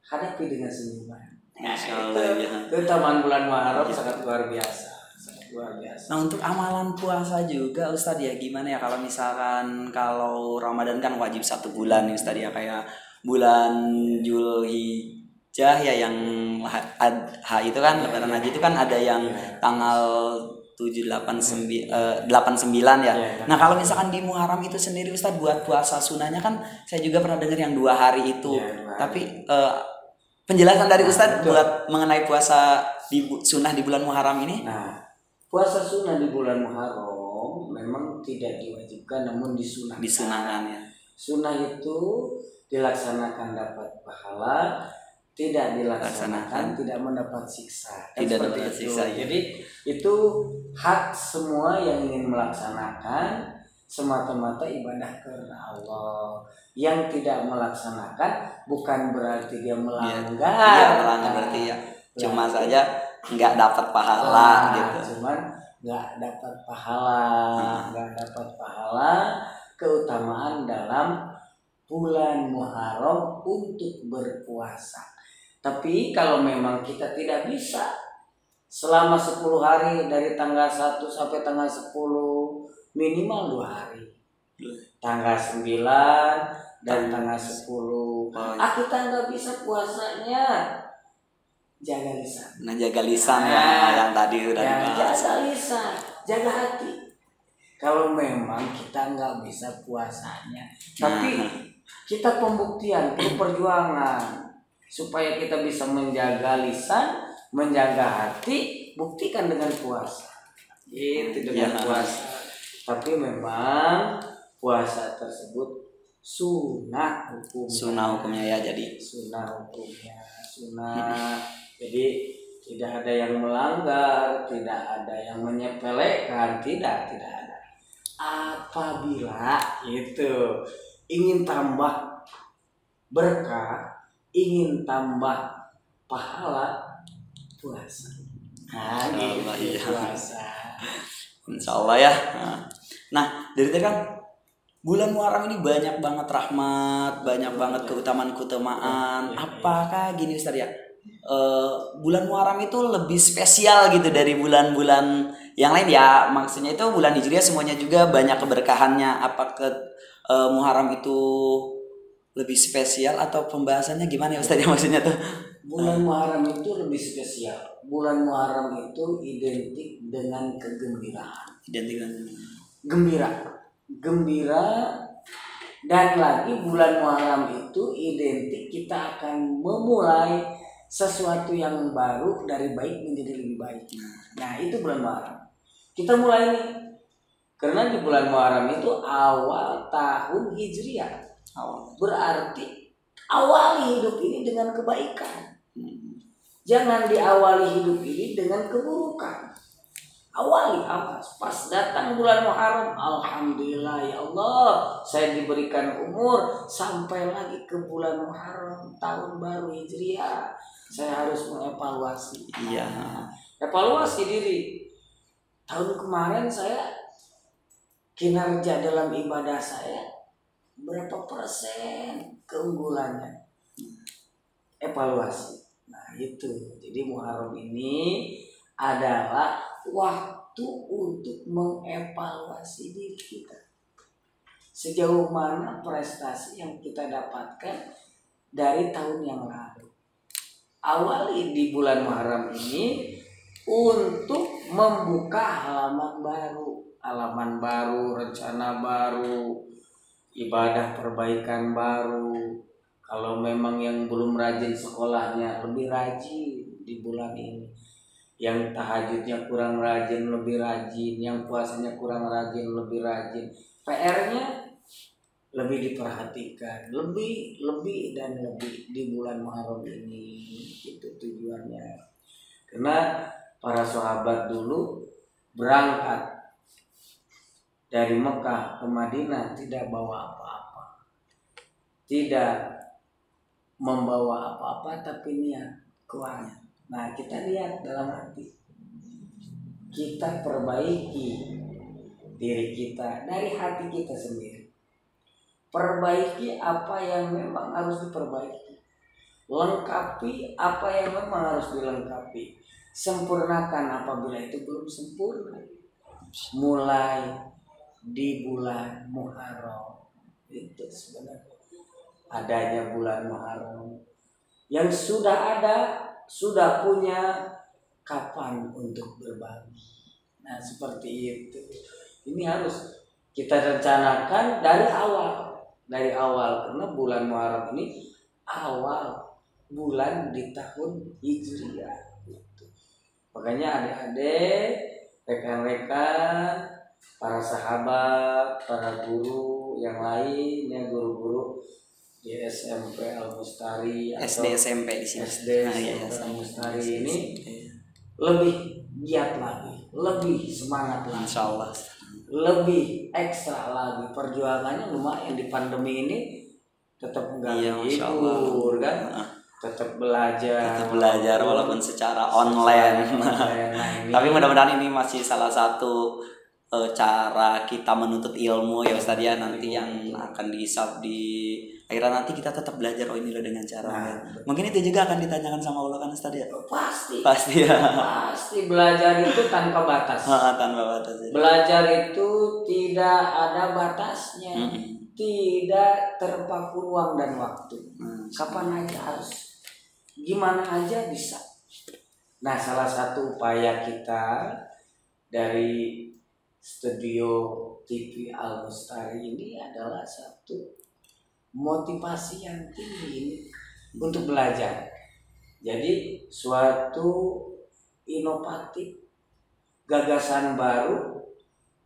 hadapi dengan senyuman. Nah,
Masya
itu
Allah, ya.
keutamaan bulan Muharram sangat luar biasa. Luar biasa.
Nah, untuk amalan puasa juga Ustadz ya, gimana ya kalau misalkan kalau Ramadan kan wajib 1 bulan nih Ustadz ya, kayak bulan Zulhijjah ya yang Adha itu kan, Lebaran Haji itu kan ada yang tanggal 7, 8, 9 ya. Nah, kalau misalkan di Muharram itu sendiri Ustadz buat puasa sunahnya kan saya juga pernah dengar yang 2 hari itu. Tapi penjelasan dari Ustadz buat mengenai puasa sunnah di bulan Muharram ini.
Nah, puasa sunnah di bulan Muharram memang tidak diwajibkan, namun disunahkan.
Disunahkan ya.
Sunnah itu dilaksanakan dapat pahala, tidak dilaksanakan tidak mendapat siksa. Kan
tidak
seperti
mendapat
itu.
siksa. Ya.
Jadi itu hak semua yang ingin melaksanakan semata-mata ibadah karena Allah. Yang tidak melaksanakan bukan berarti dia melanggar.
Iya, melanggar berarti ya. Cuma saja nggak dapat pahala gitu.
Cuman nggak dapat pahala, keutamaan dalam bulan Muharram untuk berpuasa. Tapi kalau memang kita tidak bisa selama 10 hari dari tanggal 1 sampai tanggal 10, minimal 2 hari. Tanggal 9 dan tanggal 10. Kita nggak bisa puasanya. Jaga lisan.
Nah, jaga lisan ya yang tadi udah dibahas.
Jaga lisan, jaga hati. Kalau memang kita nggak bisa puasanya, tapi kita pembuktian, perjuangan supaya kita bisa menjaga lisan, menjaga hati, buktikan dengan puasa. Itu dengan puasa. Tapi memang puasa tersebut sunnah hukumnya.
Sunnah hukumnya ya, jadi
sunnah hukumnya, sunnah. Jadi tidak ada yang melanggar, tidak ada yang menyepelekan, tidak ada. Apabila itu ingin tambah berkah, ingin tambah pahala, puasa. Nah, gitu, puasa.
Insya Allah ya. Nah, dari tadi kan bulan Muharram ini banyak banget rahmat, banyak banget keutamaan. Apakah gini Ustaz ya? Bulan Muharram itu lebih spesial gitu dari bulan-bulan yang lain ya, maksudnya itu bulan Hijriah semuanya juga banyak keberkahannya. Apakah Muharram itu lebih spesial atau pembahasannya gimana ya Ustaz ya maksudnya tuh?
Bulan Muharram itu lebih spesial. Bulan Muharram itu identik dengan kegembiraan.
Identik dengan gembira. Dan lagi bulan Muharram itu identik kita akan memulai sesuatu yang baru dari baik menjadi lebih baik. Nah, itu bulan Muharram. Kita mulai nih. Karena di bulan Muharram itu awal tahun Hijriah. Berarti awali hidup ini dengan kebaikan. Jangan diawali hidup ini dengan keburukan. Awali pas datang bulan Muharram, alhamdulillah ya Allah, saya diberikan umur sampai lagi ke bulan Muharram tahun baru Hijriah. Saya harus mengevaluasi. Iya.
Evaluasi diri. Tahun kemarin saya kinerja dalam ibadah saya berapa persen keunggulannya? Evaluasi. Nah itu. Jadi Muharram ini adalah waktu untuk mengevaluasi diri kita. Sejauh mana prestasi yang kita dapatkan dari tahun yang lalu. Awali di bulan Muharram ini untuk membuka halaman baru, rencana baru, ibadah perbaikan baru. Kalau memang yang belum rajin sekolahnya lebih rajin di bulan ini. Yang tahajudnya kurang rajin lebih rajin, yang puasanya kurang rajin lebih rajin. PR-nya lebih diperhatikan, lebih dan lebih di bulan Muharram ini. Itu tujuannya. Karena para sahabat dulu berangkat dari Mekah ke Madinah tidak bawa apa-apa, tidak membawa apa-apa, tapi niat keluarnya. Nah kita lihat dalam hati, kita perbaiki diri kita dari hati kita sendiri. Perbaiki apa yang memang harus diperbaiki, lengkapi apa yang memang harus dilengkapi, sempurnakan apabila itu belum sempurna. Mulai di bulan Muharram itu sebenarnya adanya bulan Muharram yang sudah ada, sudah punya kapan untuk berbagi. Nah seperti itu. Ini harus kita rencanakan dari awal karena bulan Muharram ini awal bulan di tahun Hijriah. Makanya adik-adik, rekan-rekan, para sahabat, para guru yang lain, ya guru-guru di SMP Al-Mustari atau
SD SMP di sini.
SD Al-Mustari ini lebih giat lagi, lebih semangat lagi,
Insya Allah.
lebih ekstra lagi. Perjuangannya lumayan di pandemi ini, tetap nggak libur kan, tetap belajar
walaupun secara online. Tapi mudah-mudahan ini masih salah satu cara kita menuntut ilmu ya Ustaz ya, nanti yang akan dihisab di akhirat nanti kita tetap belajar ini loh dengan cara mungkin itu juga akan ditanyakan sama Allah kan Ustaz ya. Pasti ya.
Pasti belajar itu tanpa batas.
Tanpa batas ya.
Belajar itu tidak ada batasnya. Tidak terpaku ruang dan waktu. Kapan aja harus, gimana aja bisa. Nah salah satu upaya kita dari studio TV Al-Mustari ini adalah satu motivasi yang tinggi untuk belajar. Jadi suatu inovatif, gagasan baru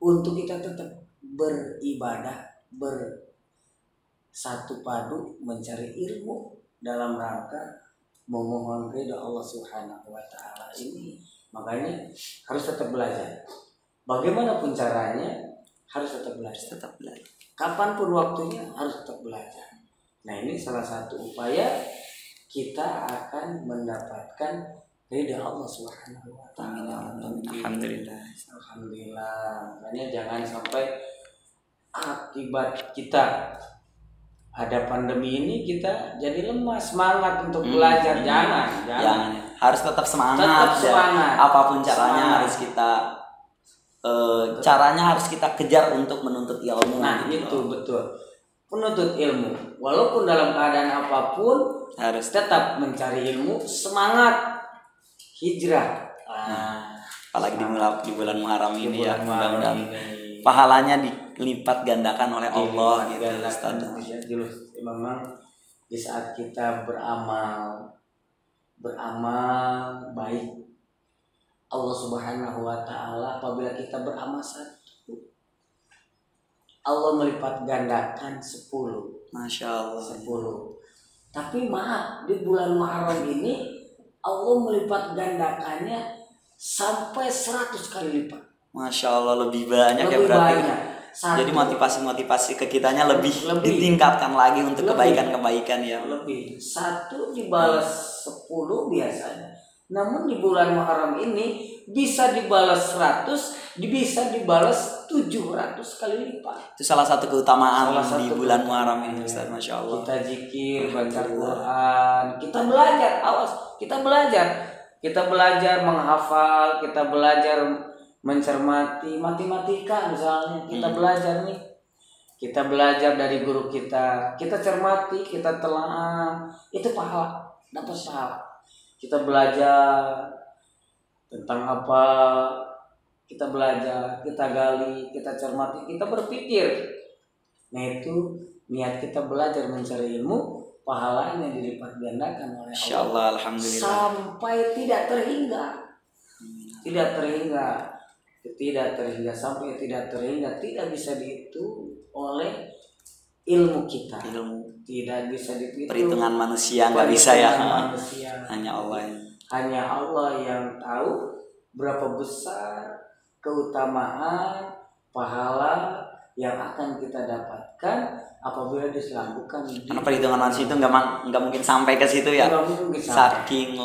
untuk kita tetap beribadah, bersatu padu mencari ilmu dalam rangka memohon ridha Allah Subhanahu wa taala ini. Makanya harus tetap belajar. Bagaimanapun caranya harus tetap belajar. Kapanpun waktunya harus tetap belajar. Nah ini salah satu upaya kita akan mendapatkan ridha Allah Subhanahu wa taala.
Alhamdulillah.
Makanya jangan sampai akibat kita ada pandemi ini kita jadi lemah semangat untuk belajar. Jangan.
Harus tetap semangat. Apapun caranya harus kita caranya harus kita kejar untuk menuntut ilmu.
Nah itu betul, menuntut ilmu walaupun dalam keadaan apapun harus tetap mencari ilmu, semangat hijrah.
Apalagi di bulan Muharram ini ya, mudah-mudahan pahalanya dilipat gandakan oleh Allah gitu Ustaz.
Memang di saat kita beramal baik, Allah Subhanahu wa taala apabila kita beramal 1, Allah melipat gandakan 10.
Masya Allah
10. Tapi maaf, di bulan Muharram ini Allah melipat gandakannya sampai 100 kali lipat.
Masya Allah lebih banyak ya berarti. Jadi motivasi ke kitanya lebih ditingkatkan lagi untuk kebaikan-kebaikan ya.
Lebih. 1 dibalas 10 biasanya. Namun di bulan Muharram ini bisa dibalas 100, bisa dibalas 700 kali lipat.
Itu salah satu keutamaan
Salah satu
di bulan Muharram ini, Ustaz. Masya Allah.
Kita zikir, baca Quran, kita belajar, awas, kita belajar menghafal, kita belajar mencermati matematika misalnya, kita belajar nih. Kita belajar dari guru kita cermati, kita telaah, itu pahala, dapat pahala. Kita belajar tentang apa, kita belajar, kita gali, kita cermati, kita berpikir. Nah itu niat kita belajar mencari ilmu, pahalanya dilipat gandakan oleh
Insya Allah, alhamdulillah.
Sampai tidak terhingga, sampai tidak terhingga, tidak bisa dihitung oleh ilmu kita. Tidak bisa dihitung.
Perhitungan manusia nggak bisa ya.
Manusia.
Hanya Allah
yang tahu berapa besar keutamaan pahala yang akan kita dapatkan apabila dilakukan.
Karena perhitungan manusia itu nggak mungkin sampai ke situ ya. Saking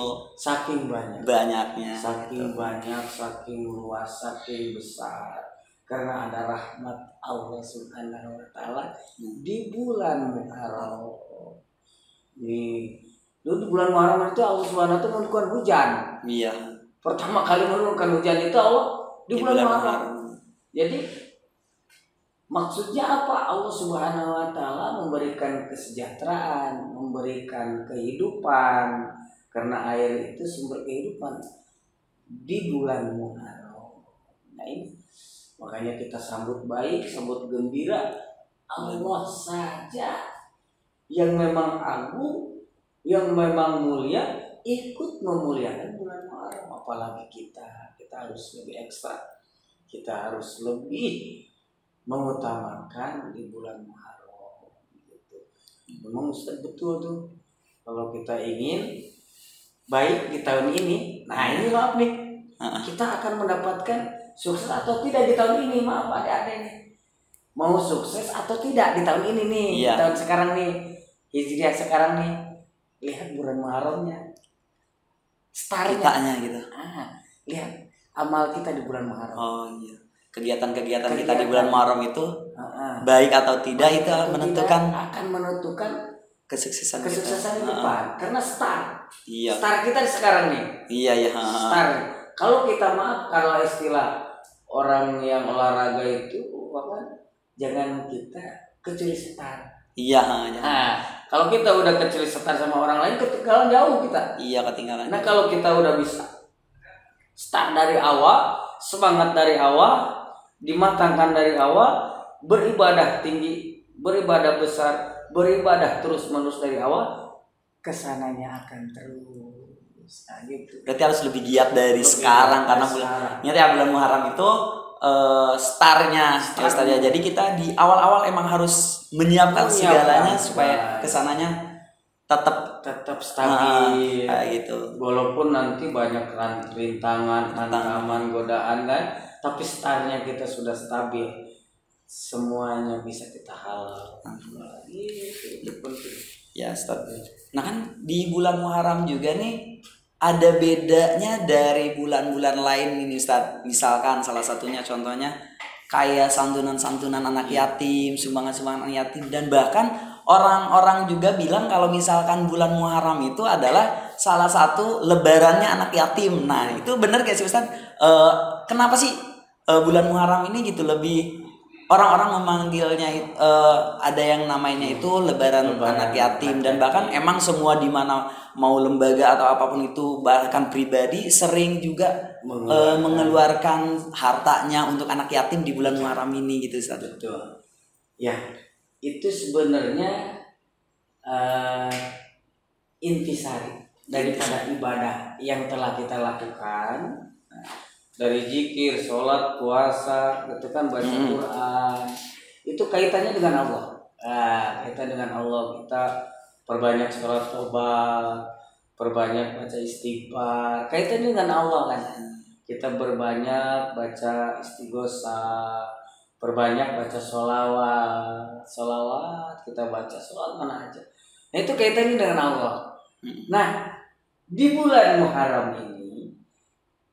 banyaknya.
Saking banyak, saking luas, saking besar. Karena ada rahmat Allah Subhanahu wa taala di bulan Muharram. Di bulan Muharram itu Allah Subhanahu wa taala menurunkan hujan.
Iya.
Pertama kali menurunkan hujan itu Allah di bulan Muharram. Jadi maksudnya apa? Allah Subhanahu wa taala memberikan kesejahteraan, memberikan kehidupan, karena air itu sumber kehidupan di bulan Muharram. Nah ini makanya kita sambut baik, sambut gembira. Allah saja yang memang agung, yang memang mulia, ikut memuliakan bulan Muharram. Apalagi kita harus lebih ekstra, kita harus lebih mengutamakan di bulan Muharram. Gitu. Memang Ustaz betul tuh, kalau kita ingin baik di tahun ini, nah ini maaf nih, kita akan mendapatkan sukses atau tidak di tahun ini. Maaf adik-adik nih, mau sukses atau tidak di tahun ini nih, di tahun sekarang nih, Hijriah sekarang nih, lihat bulan Muharramnya, startnya
gitu.
Lihat amal kita di bulan Muharram.
Oh iya. Kegiatan kita di bulan Muharram itu baik atau tidak itu akan menentukan kesuksesan
di depan. Karena start.
Iya.
Start kita sekarang nih.
Iya.
Start. Kalau kita kalau istilah orang yang olahraga itu jangan kita kecil start.
Iya.
Kalau kita udah kecil start sama orang lain, ketinggalan jauh kita.
Iya, ketinggalan.
Nah kalau kita udah bisa start dari awal, semangat dari awal, dimatangkan dari awal, beribadah tinggi, beribadah besar, beribadah terus-menerus dari awal, kesananya akan terus. Nah, gitu.
Berarti harus lebih giat dari sekarang karena bulan Muharram itu startnya. Jadi kita di awal-awal emang harus menyiapkan segalanya supaya kesananya tetap stabil. Gitu.
Walaupun nanti banyak rintangan, tantangan, godaan kan, tapi startnya kita sudah stabil, semuanya bisa kita halal. Itu penting.
Ya, stabil. Nah kan di bulan Muharram juga nih ada bedanya dari bulan-bulan lain ini Ustaz. Misalkan salah satunya contohnya kayak santunan-santunan anak yatim, sumbangan-sumbangan anak yatim, dan bahkan orang-orang juga bilang kalau misalkan bulan Muharram itu adalah salah satu lebarannya anak yatim. Nah itu benar gak sih Ustaz? Kenapa sih bulan Muharram ini gitu lebih orang-orang memanggilnya ada yang namanya itu lebaran anak yatim, dan bahkan emang semua di mana mau lembaga atau apapun itu bahkan pribadi sering juga mengeluarkan hartanya untuk anak yatim di bulan Muharram ini gitu Ustaz.
Betul. Ya, itu sebenarnya intisari daripada ibadah yang telah kita lakukan. Dari zikir, sholat, puasa, itu kan baca Quran, itu kaitannya dengan Allah. Kaitan dengan Allah, kita perbanyak sholat tobat, perbanyak baca istighfar, kaitannya dengan Allah kan. Kita berbanyak baca istighosah, perbanyak baca sholawat, kita baca sholawat mana aja. Nah itu kaitannya dengan Allah. Nah di bulan Muharram ini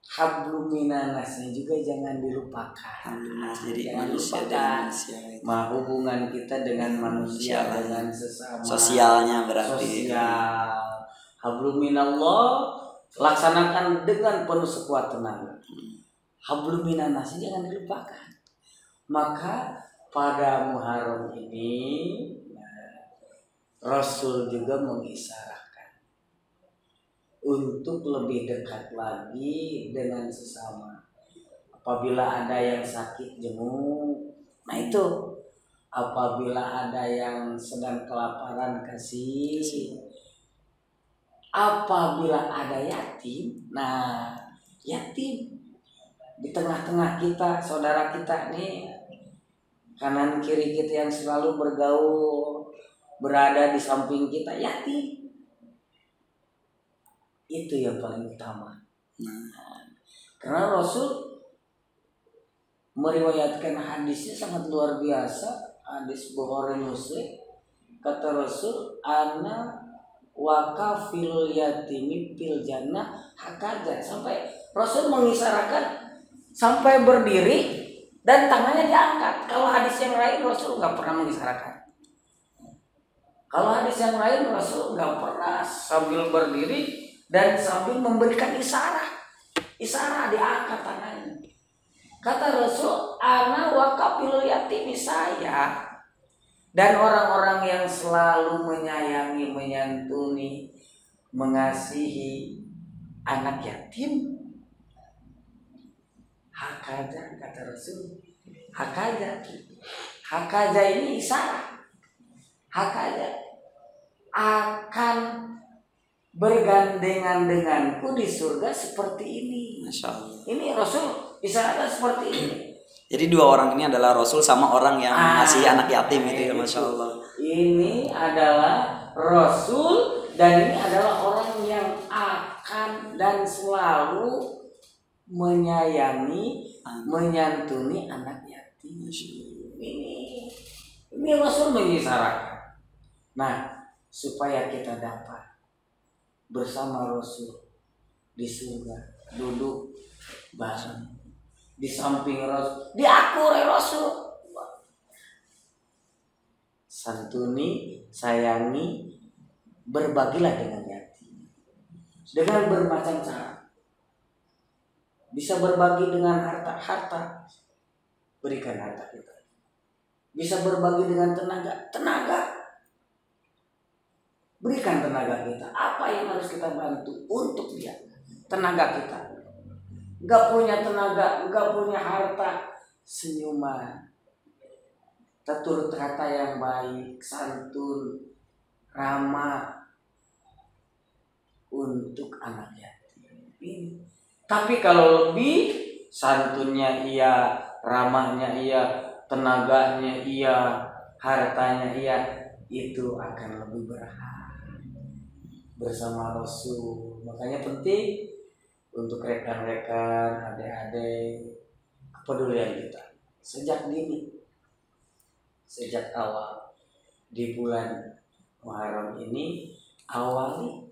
hablum minanasnya juga jangan dilupakan.
Jadi
Jangan
manusia
lupakan.
dan manusia.
Hubungan kita dengan manusia dengan sesama.
Sosialnya berarti.
Sosial. Hablum minallah laksanakan dengan penuh sekuat tenaga. Hablum minanasnya jangan dilupakan. Maka pada Muharram ini Rasul juga mengisyaratkan untuk lebih dekat lagi dengan sesama. Apabila ada yang sakit jenguk, nah itu. Apabila ada yang sedang kelaparan kasih. Apabila ada yatim, nah yatim di tengah-tengah kita, saudara kita nih, kanan kiri kita yang selalu bergaul, berada di samping kita, yatim. Itu yang paling utama. Karena Rasul meriwayatkan hadisnya sangat luar biasa, hadis Bukhari Muslim. Kata Rasul, ana wa kafilul yatimi fil jannah hakaza. Sampai Rasul mengisyaratkan sampai berdiri dan tangannya diangkat. Kalau hadis yang lain Rasul nggak pernah mengisyaratkan. Kalau hadis yang lain Rasul nggak pernah sambil berdiri dan sambil memberikan isyarat. Isyarat diangkat tangannya. Kata Rasul, ana wa kafilul yatimi, saya dan orang-orang yang selalu menyayangi, menyantuni, mengasihi anak yatim. Hakaza, kata Rasul. Hakaza ini isyarat. Hakaza akan bergandengan denganku di surga seperti ini.
Masya Allah.
Ini Rasul isyaratnya seperti ini.
Jadi dua orang ini adalah Rasul sama orang yang masih anak yatim itu ya, Masya Allah.
Ini adalah Rasul dan ini adalah orang yang akan dan selalu menyayangi, menyantuni anak yatim. Ini Rasul mengisyaratkan. Nah, supaya kita dapat bersama Rasul di surga, duduk bareng di samping Rasul, diakur Rasul. Santuni, sayangi, berbagilah dengan yatim dengan bermacam cara. Bisa berbagi dengan harta, berikan harta kita. Bisa berbagi dengan tenaga, berikan tenaga kita. Apa yang harus kita bantu untuk dia? Tenaga kita. Gak punya tenaga, gak punya harta, senyuman, tutur kata yang baik, santun, ramah untuk anak yatim. Tapi kalau lebih, santunnya iya, ramahnya iya, tenaganya iya, hartanya iya, itu akan lebih berhak bersama Rasul. Makanya penting untuk rekan-rekan, adik-adik, kepedulian kita sejak dini, sejak awal di bulan Muharram ini, awali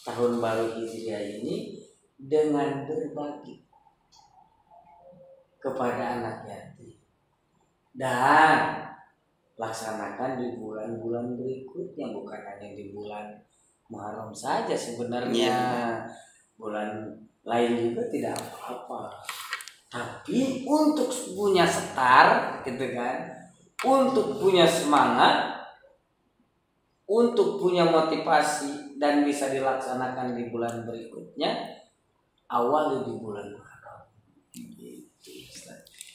tahun baru Hijriah ini dengan berbagi kepada anak yatim dan laksanakan di bulan-bulan berikutnya, bukan hanya di bulan Muharram saja sebenarnya. Bulan lain juga tidak apa-apa, tapi untuk punya setar gitu kan, untuk punya semangat, untuk punya motivasi dan bisa dilaksanakan di bulan berikutnya, awali di bulan Muharram.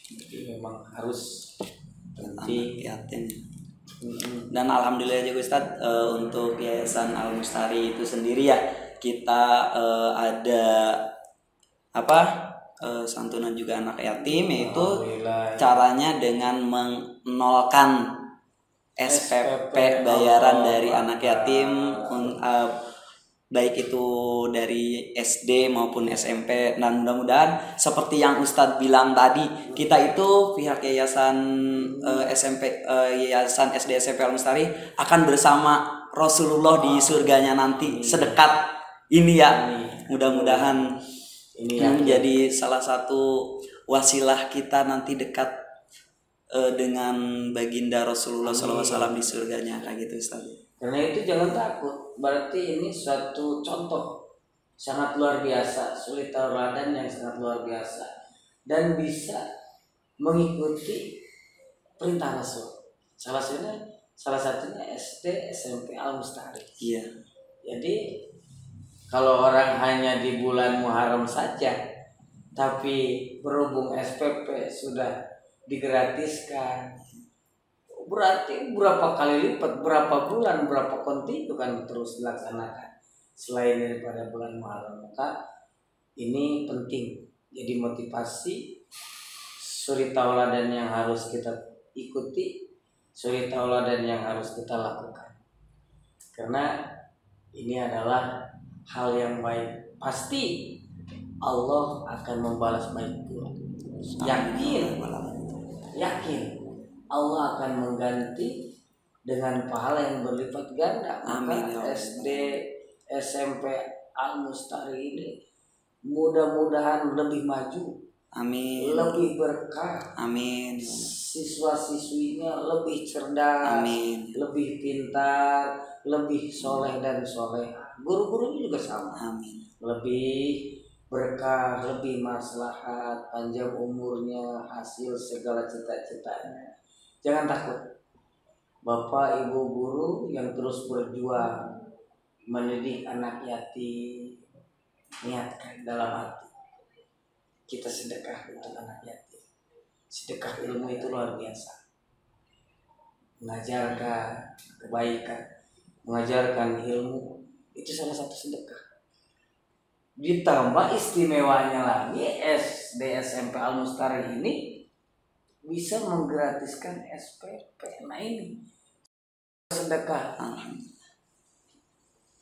Jadi memang harus penting yatim. Dan alhamdulillah juga Ustadz, untuk Yayasan Al Mustari itu sendiri ya, kita ada santunan juga anak yatim, yaitu caranya dengan menolkan SPP bayaran dari anak yatim, baik itu dari SD maupun SMP. Dan mudah-mudahan seperti yang Ustadz bilang tadi, kita itu pihak Yayasan Yayasan SD SMP Al Mustari akan bersama Rasulullah di surganya nanti sedekat ini ya. Mudah-mudahan Ini
yang menjadi salah satu wasilah kita nanti dekat dengan baginda Rasulullah SAW di surganya kayak gitu Ustaz.
Karena itu jangan takut. Berarti ini suatu contoh sangat luar biasa, suri tauladan yang sangat luar biasa dan bisa mengikuti perintah Rasul. Salah satunya SD SMP Al Mustari.
Iya.
Jadi kalau orang hanya di bulan Muharram saja, tapi berhubung SPP sudah digratiskan, berarti berapa kali lipat, berapa bulan, berapa kontinu kan terus dilaksanakan selain daripada bulan Muharram. Maka ini penting. Jadi motivasi suri tauladan yang harus kita ikuti, suri tauladan yang harus kita lakukan. Karena ini adalah hal yang baik. Pasti Allah akan membalas baik pula. Yakin Allah akan mengganti dengan pahala yang berlipat ganda.
Amin.
Maka SD SMP Al Mustari ini mudah-mudahan lebih maju.
Amin.
Lebih berkah.
Amin.
Siswa-siswinya lebih cerdas.
Amin.
Lebih pintar, lebih soleh dan soleh. Guru-gurunya juga sama.
Amin.
Lebih berkah, lebih maslahat, panjang umurnya, hasil segala cita-citanya. Jangan takut. Bapak, Ibu guru yang terus berjuang mendidik anak yatim, niatkan dalam hati kita sedekah untuk anak yatim. Sedekah ilmu itu luar biasa. Mengajarkan kebaikan, mengajarkan ilmu itu salah satu sedekah. Ditambah istimewanya lagi SD SMP Al Mustari ini bisa menggratiskan SPP. Nah ini sedekah.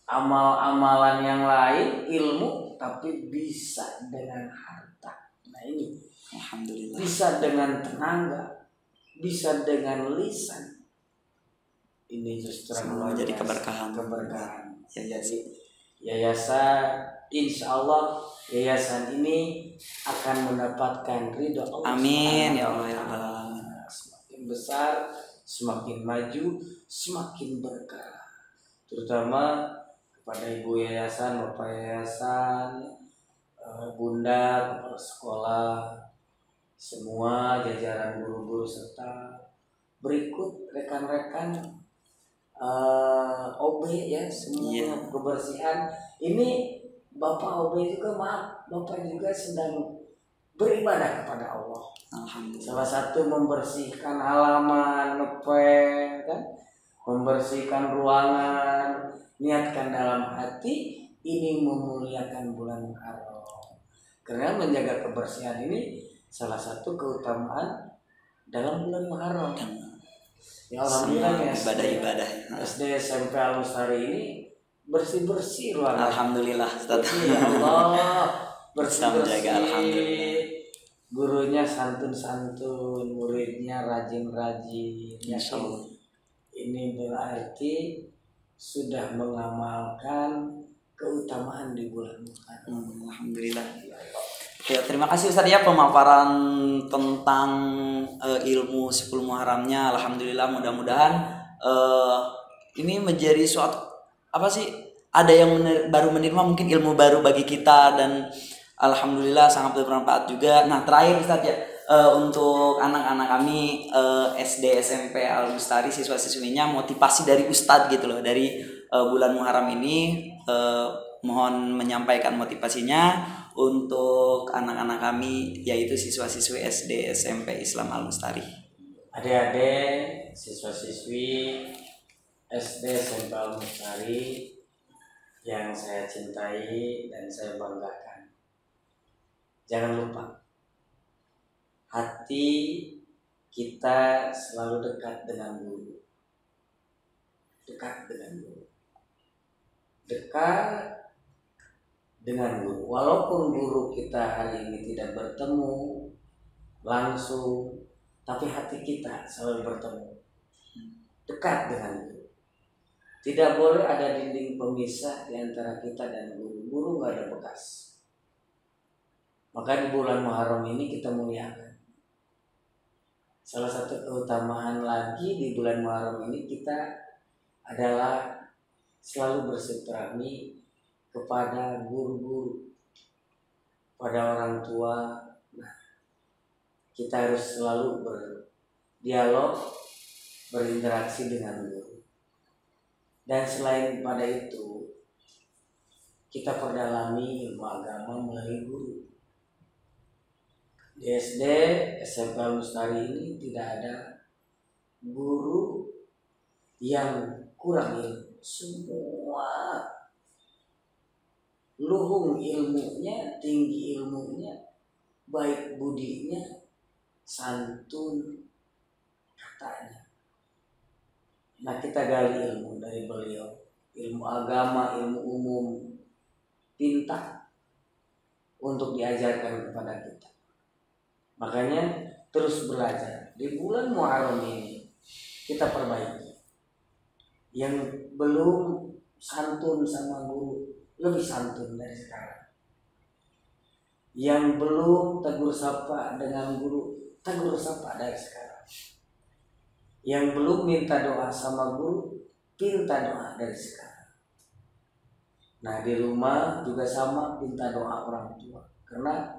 Amal-amalan yang lain ilmu tapi bisa dengan harta. Nah ini
Alhamdulillah.
bisa dengan tenaga, bisa dengan lisan. Ini justru
menjadi keberkahan.
Ya, jadi yayasan, insya Allah yayasan ini akan mendapatkan ridho Allah.
Amin ya Allah ya Allah.
Semakin besar, semakin maju, semakin berkah. Terutama kepada ibu yayasan, bapak yayasan, bunda, kepala sekolah, semua jajaran guru-guru serta berikut rekan-rekan OB ya, semua kebersihan. Ini Bapak OB juga, maaf, Bapak juga sedang beribadah kepada Allah.
Alhamdulillah.
Salah satu membersihkan halaman, ngepel, kan? Membersihkan ruangan, niatkan dalam hati ini memuliakan bulan Muharram. Karena menjaga kebersihan ini salah satu keutamaan dalam bulan Muharram. Ya alhamdulillah ya,
ibadah-ibadah
SD SMP Al Mustari ini bersih-bersih ruangan.
Alhamdulillah Ustaz.
Ya Allah, bersih-bersih.
Alhamdulillah.
Gurunya santun-santun, muridnya rajin-rajin. Ya Allah. Ini berarti sudah mengamalkan keutamaan di bulan Muharram.
Alhamdulillah. Ya, terima kasih Ustaz ya pemaparan tentang ilmu 10 Muharramnya. Alhamdulillah, mudah-mudahan ini menjadi suatu apa sih? Ada yang baru menerima mungkin ilmu baru bagi kita dan alhamdulillah sangat bermanfaat juga. Nah, terakhir Ustaz ya untuk anak-anak kami SD SMP Al Mustari siswa-siswinya motivasi dari Ustadz gitu loh dari bulan Muharram ini mohon menyampaikan motivasinya untuk anak-anak kami yaitu siswa-siswi SD SMP Islam Al Mustari.
Adik-adik siswa-siswi SD SMP Al Mustari yang saya cintai dan saya banggakan. Jangan lupa hati kita selalu dekat dengan guru. Dekat dengan guru. Dekat dengan guru. Walaupun guru kita hari ini tidak bertemu langsung, tapi hati kita selalu bertemu. Dekat dengan guru. Tidak boleh ada dinding pemisah di antara kita dan guru. Guru nggak ada bekas. Maka di bulan Muharram ini kita muliakan. Salah satu keutamaan lagi di bulan Muharram ini kita adalah selalu bersilaturahmi kepada guru-guru, pada orang tua. Nah, kita harus selalu berdialog, berinteraksi dengan guru. Dan selain pada itu, kita perdalami ilmu agama melalui guru. Di SD, SMK Lustari ini tidak ada guru yang kurang ilmu. Semua luhung ilmunya, tinggi ilmunya, baik budinya, santun katanya. Nah, kita gali ilmu dari beliau, ilmu agama, ilmu umum, pinta untuk diajarkan kepada kita. Makanya terus belajar. Di bulan Muharram ini kita perbaiki. Yang belum santun sama guru, lebih santun dari sekarang. Yang belum tegur sapa dengan guru, tegur sapa dari sekarang. Yang belum minta doa sama guru, minta doa dari sekarang. Nah, di rumah juga sama, minta doa orang tua. Karena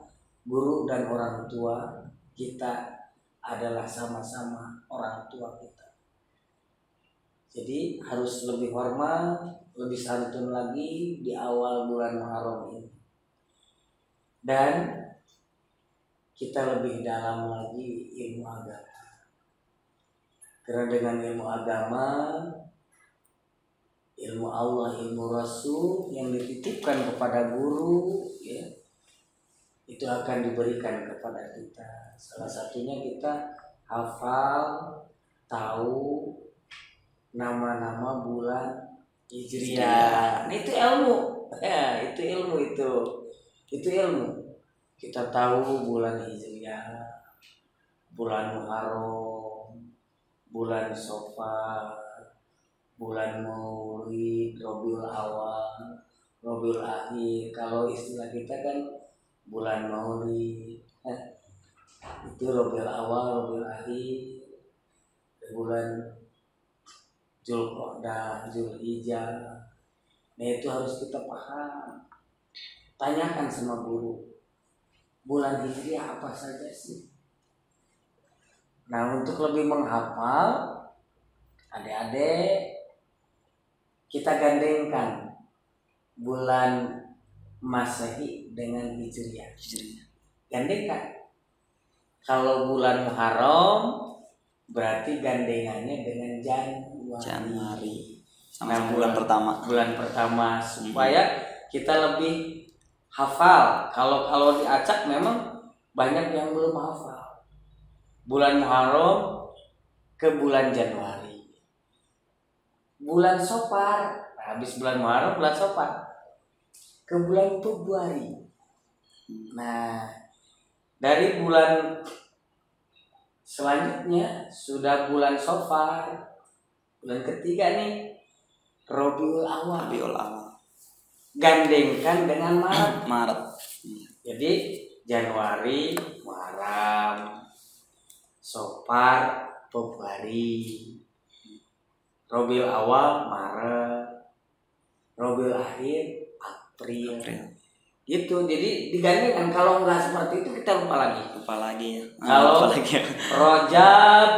guru dan orang tua kita adalah sama-sama orang tua kita. Jadi harus lebih hormat, lebih santun lagi di awal bulan Muharram ini. Dan kita lebih dalam lagi ilmu agama. Karena dengan ilmu agama, ilmu Allah, ilmu Rasul yang dititipkan kepada guru, ya, itu akan diberikan kepada kita. Salah satunya kita hafal, tahu nama-nama bulan Hijriah. Nah, itu ilmu. Ya, itu ilmu itu. Itu ilmu. Kita tahu bulan Hijriah, bulan Muharram, bulan Safar, bulan Maulid, Rabiul Awal, Rabiul Akhir. Kalau istilah kita kan bulan Maulid, itu Rabiul Awal, Rabiul Akhir, bulan Zulqa'dah, Zulhijjah. Nah, itu harus kita paham. Tanyakan sama guru, bulan Hijriah apa saja sih? Nah, untuk lebih menghafal, adik-adik kita gandengkan bulan Masehi dengan Hijriah. Gandengkan. Kalau bulan Muharram berarti gandengannya dengan Januari.
Sama bulan pertama.
Bulan pertama supaya kita lebih hafal. Kalau diacak memang banyak yang belum hafal. Bulan Muharram ke bulan Januari. Bulan Safar, habis bulan Muharram bulan Safar ke bulan Februari. Nah, dari bulan selanjutnya sudah bulan Safar, bulan ketiga nih, Rabiul Awal. Gandengkan dengan Maret. Jadi Januari, Muharram, Safar, Februari, Rabiul Awal, Maret, Rabiul Akhir, April. Gitu. Jadi digandengkan. Kalau nggak seperti itu kita lupa lagi. Kalau Rojab,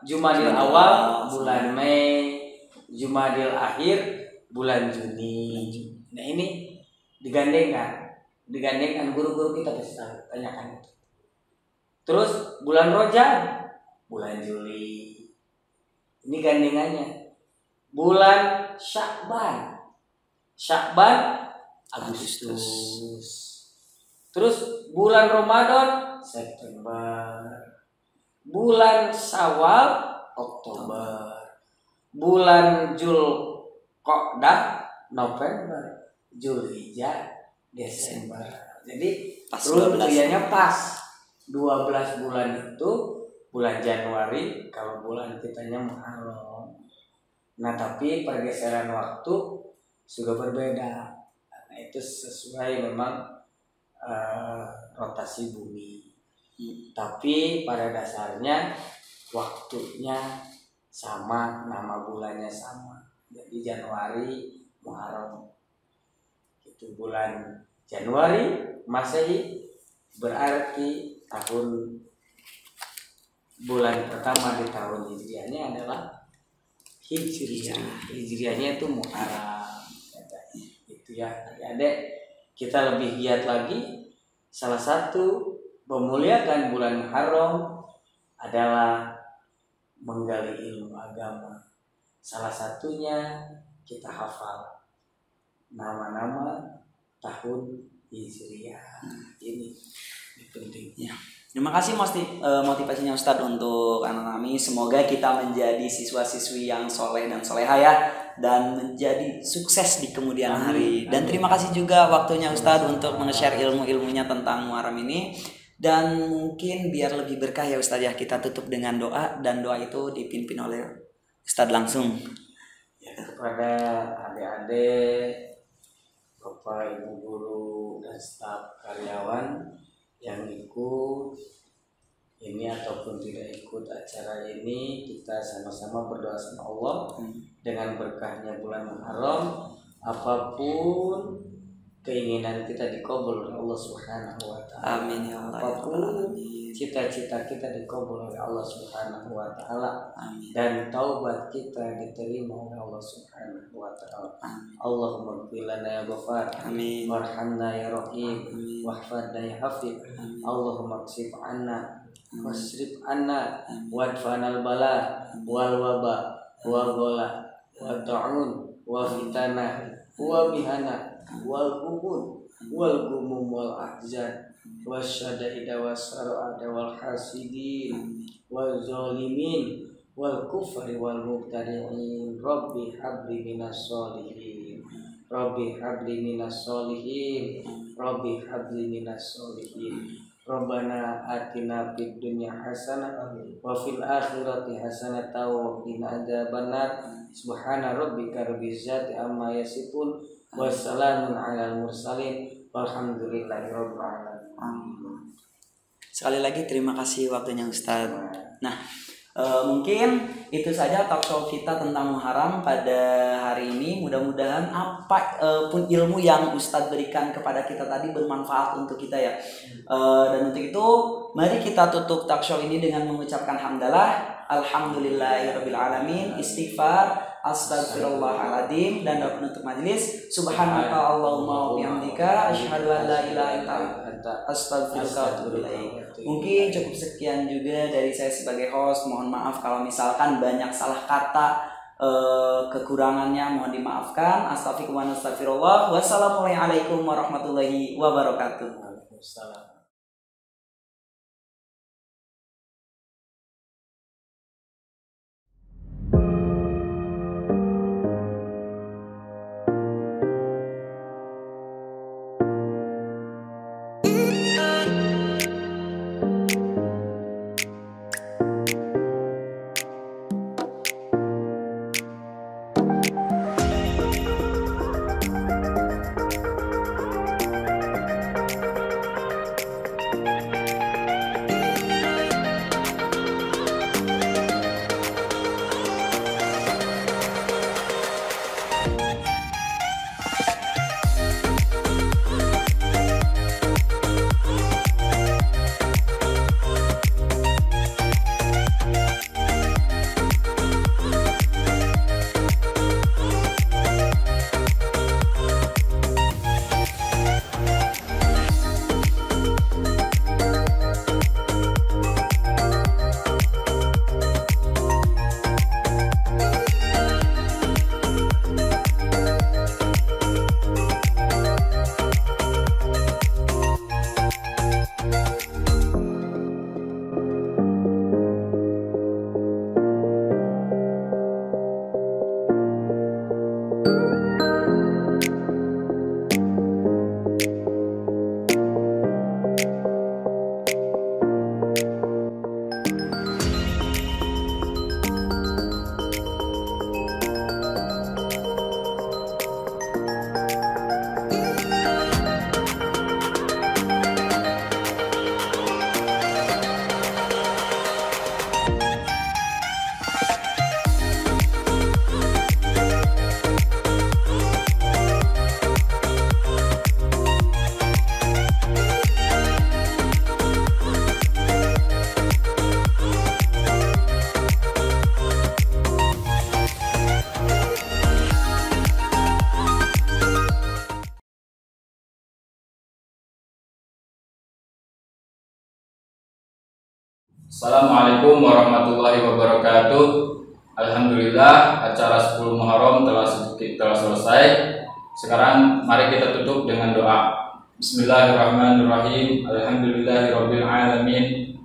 Jumadil Awal bulan Mei, Jumadil Akhir bulan Juni. Nah, ini digandengkan guru-guru kita bisa tanyakan itu. Terus bulan Rojab bulan Juli. Ini gandengannya. Bulan Sya'ban Agustus. Terus bulan Ramadan September. Bulan Syawal Oktober. Bulan Zulqa'dah November. Zulhijjah Desember. Jadi runtuyanya pas 12 bulan itu bulan Januari, kalau bulan kitanya Muharram. Nah, tapi pergeseran waktu juga berbeda. Nah, itu sesuai memang rotasi bumi. Tapi pada dasarnya waktunya sama, nama bulannya sama. Jadi Januari Muharram itu bulan Januari Masehi, berarti bulan pertama di tahun Hijriahnya adalah Hijriah. Hijriahnya itu Muharram. Itu ya, adik-adik, kita lebih giat lagi. Salah satu memuliakan bulan Muharram adalah menggali ilmu agama. Salah satunya kita hafal nama-nama tahun Hijriah. Ini pentingnya.
Terima kasih motivasinya Ustadz untuk anak kami. Semoga kita menjadi siswa-siswi yang soleh dan soleha ya, dan menjadi sukses di kemudian hari. Dan terima kasih juga waktunya Ustadz untuk nge-share ilmu-ilmunya tentang Muharram ini. Dan mungkin biar lebih berkah ya Ustadz ya, kita tutup dengan doa, dan doa itu dipimpin oleh Ustadz langsung.
Ya, kepada adik-adik, Bapak Ibu guru dan staf karyawan yang ikut ini ataupun tidak ikut acara ini, kita sama-sama berdoa sama Allah dengan berkahnya bulan Muharram, apapun keinginan kita dikabul oleh Allah Subhanahu wa taala.
Amin ya Allah.
Apapun cita-cita kita dikabul oleh Allah Subhanahu wa taala. Dan taubat kita diterima oleh Allah Subhanahu wa taala. Allahumma ighfir lana ya Ghaffar.
Amin.
Warhamna ya Rahim. Wahfadna ya Hafid. Allahumma ksif anna wasrif anna wadfanal bala wal waba wal gola wa ta'un wa fitana wa mihana wal kubun wal gumum wal ahzan wasyadaida wasara'ada wal hasidin wal zalimin wal kufri wal mubtadi'in rabbi habli minas solihin rabbi habli minas solihin rabbi habli minas solihin Rabbana atina fid dunya hasanah wa fil akhirati hasanah wa qina adzabannar subhana rabbika rabbil izzati amma yasifun wassalamun alal mursalin walhamdulillahi rabbil alamin.
Sekali lagi terima kasih waktunya Ustadz. Nah, mungkin itu saja talk show kita tentang Muharram pada hari ini. Mudah-mudahan apapun ilmu yang Ustadz berikan kepada kita tadi bermanfaat untuk kita ya. Dan untuk itu mari kita tutup talk show ini dengan mengucapkan hamdalah, alhamdulillahirabbil alamin, istighfar, astagfirullahaladzim, dan doa penutup majelis. Subhanaka Allahumma wa bihamdika asyhadu an la ilaha illa anta astaghfiruka wa atubu ilaik. Mungkin cukup sekian juga dari saya sebagai host. Mohon maaf kalau misalkan banyak salah kata, kekurangannya mohon dimaafkan. Astagfirullah. Wassalamualaikum warahmatullahi wabarakatuh.
Waalaikumsalam.
Assalamualaikum warahmatullahi wabarakatuh. Alhamdulillah, acara 10 Muharram telah selesai. Sekarang mari kita tutup dengan doa. Bismillahirrahmanirrahim. Alhamdulillahirabbil alamin.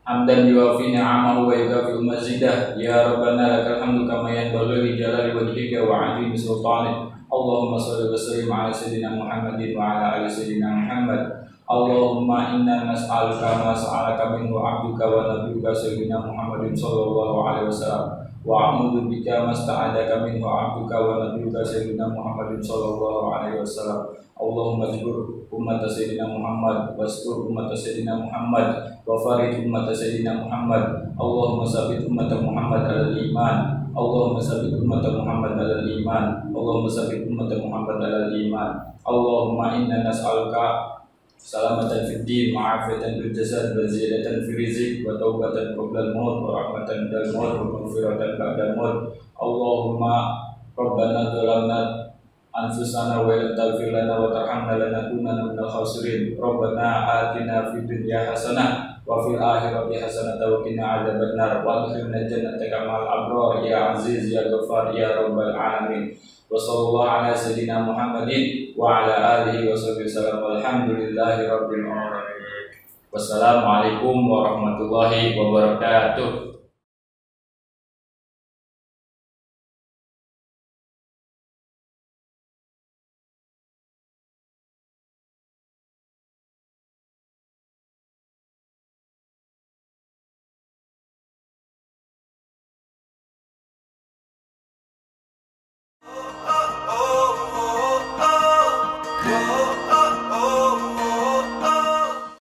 Hamdan yuwafi ni'amahu wa yukafi mazidah. Ya Rabbana lakal hamdu kama yanbaghi li jalali wajhika wa 'azimi sultanik. Allahumma shalli wa sallim ala sayyidina Muhammadin wa ala ali sayyidina Muhammad. Allahumma inna nas'aluka ma sa'alaka minhu 'abduka wa nabiyyuka sayyidina Muhammadin sallallahu alaihi wasallam wa a'udzu bika masta'adaka minhu 'abduka wa nabiyyuka sayyidina Muhammadin sallallahu alaihi wasallam. Allahumma jbur ummat sayyidina Muhammad wastur ummat sayyidina Muhammad wa farid ummat sayyidina Muhammad. Allahumma sabbit ummat Muhammad alal iman. Allahumma sabbit ummat Muhammad alal iman. Allahumma sabbit ummat Muhammad alal iman. Allahumma inna nas'aluka salamatan fid din, ma'afatan fil jasad, wa ziyadatan fil rizq, wa taubatan qabla al-maut, wa rahmatan ba'da al-maut, wa maghfiratan ba'da al-maut. Allahumma rabbana dhalamna anfusana wa illam taghfir lana wa tarhamna lanakunanna minal khasirin. Rabbana atina fid dunya hasanah wa fil akhirati hasanah wa qina adzabannar wa adkhilna jannata ma'al abrar ya aziz ya ghafar ya rabbal alamin. Wa sallallahu ala sayyidina Muhammadin wa ala alihi wa sahbihi wasallam. Walhamdulillahi rabbil alamin. Wassalamualaikum warahmatullahi wabarakatuh.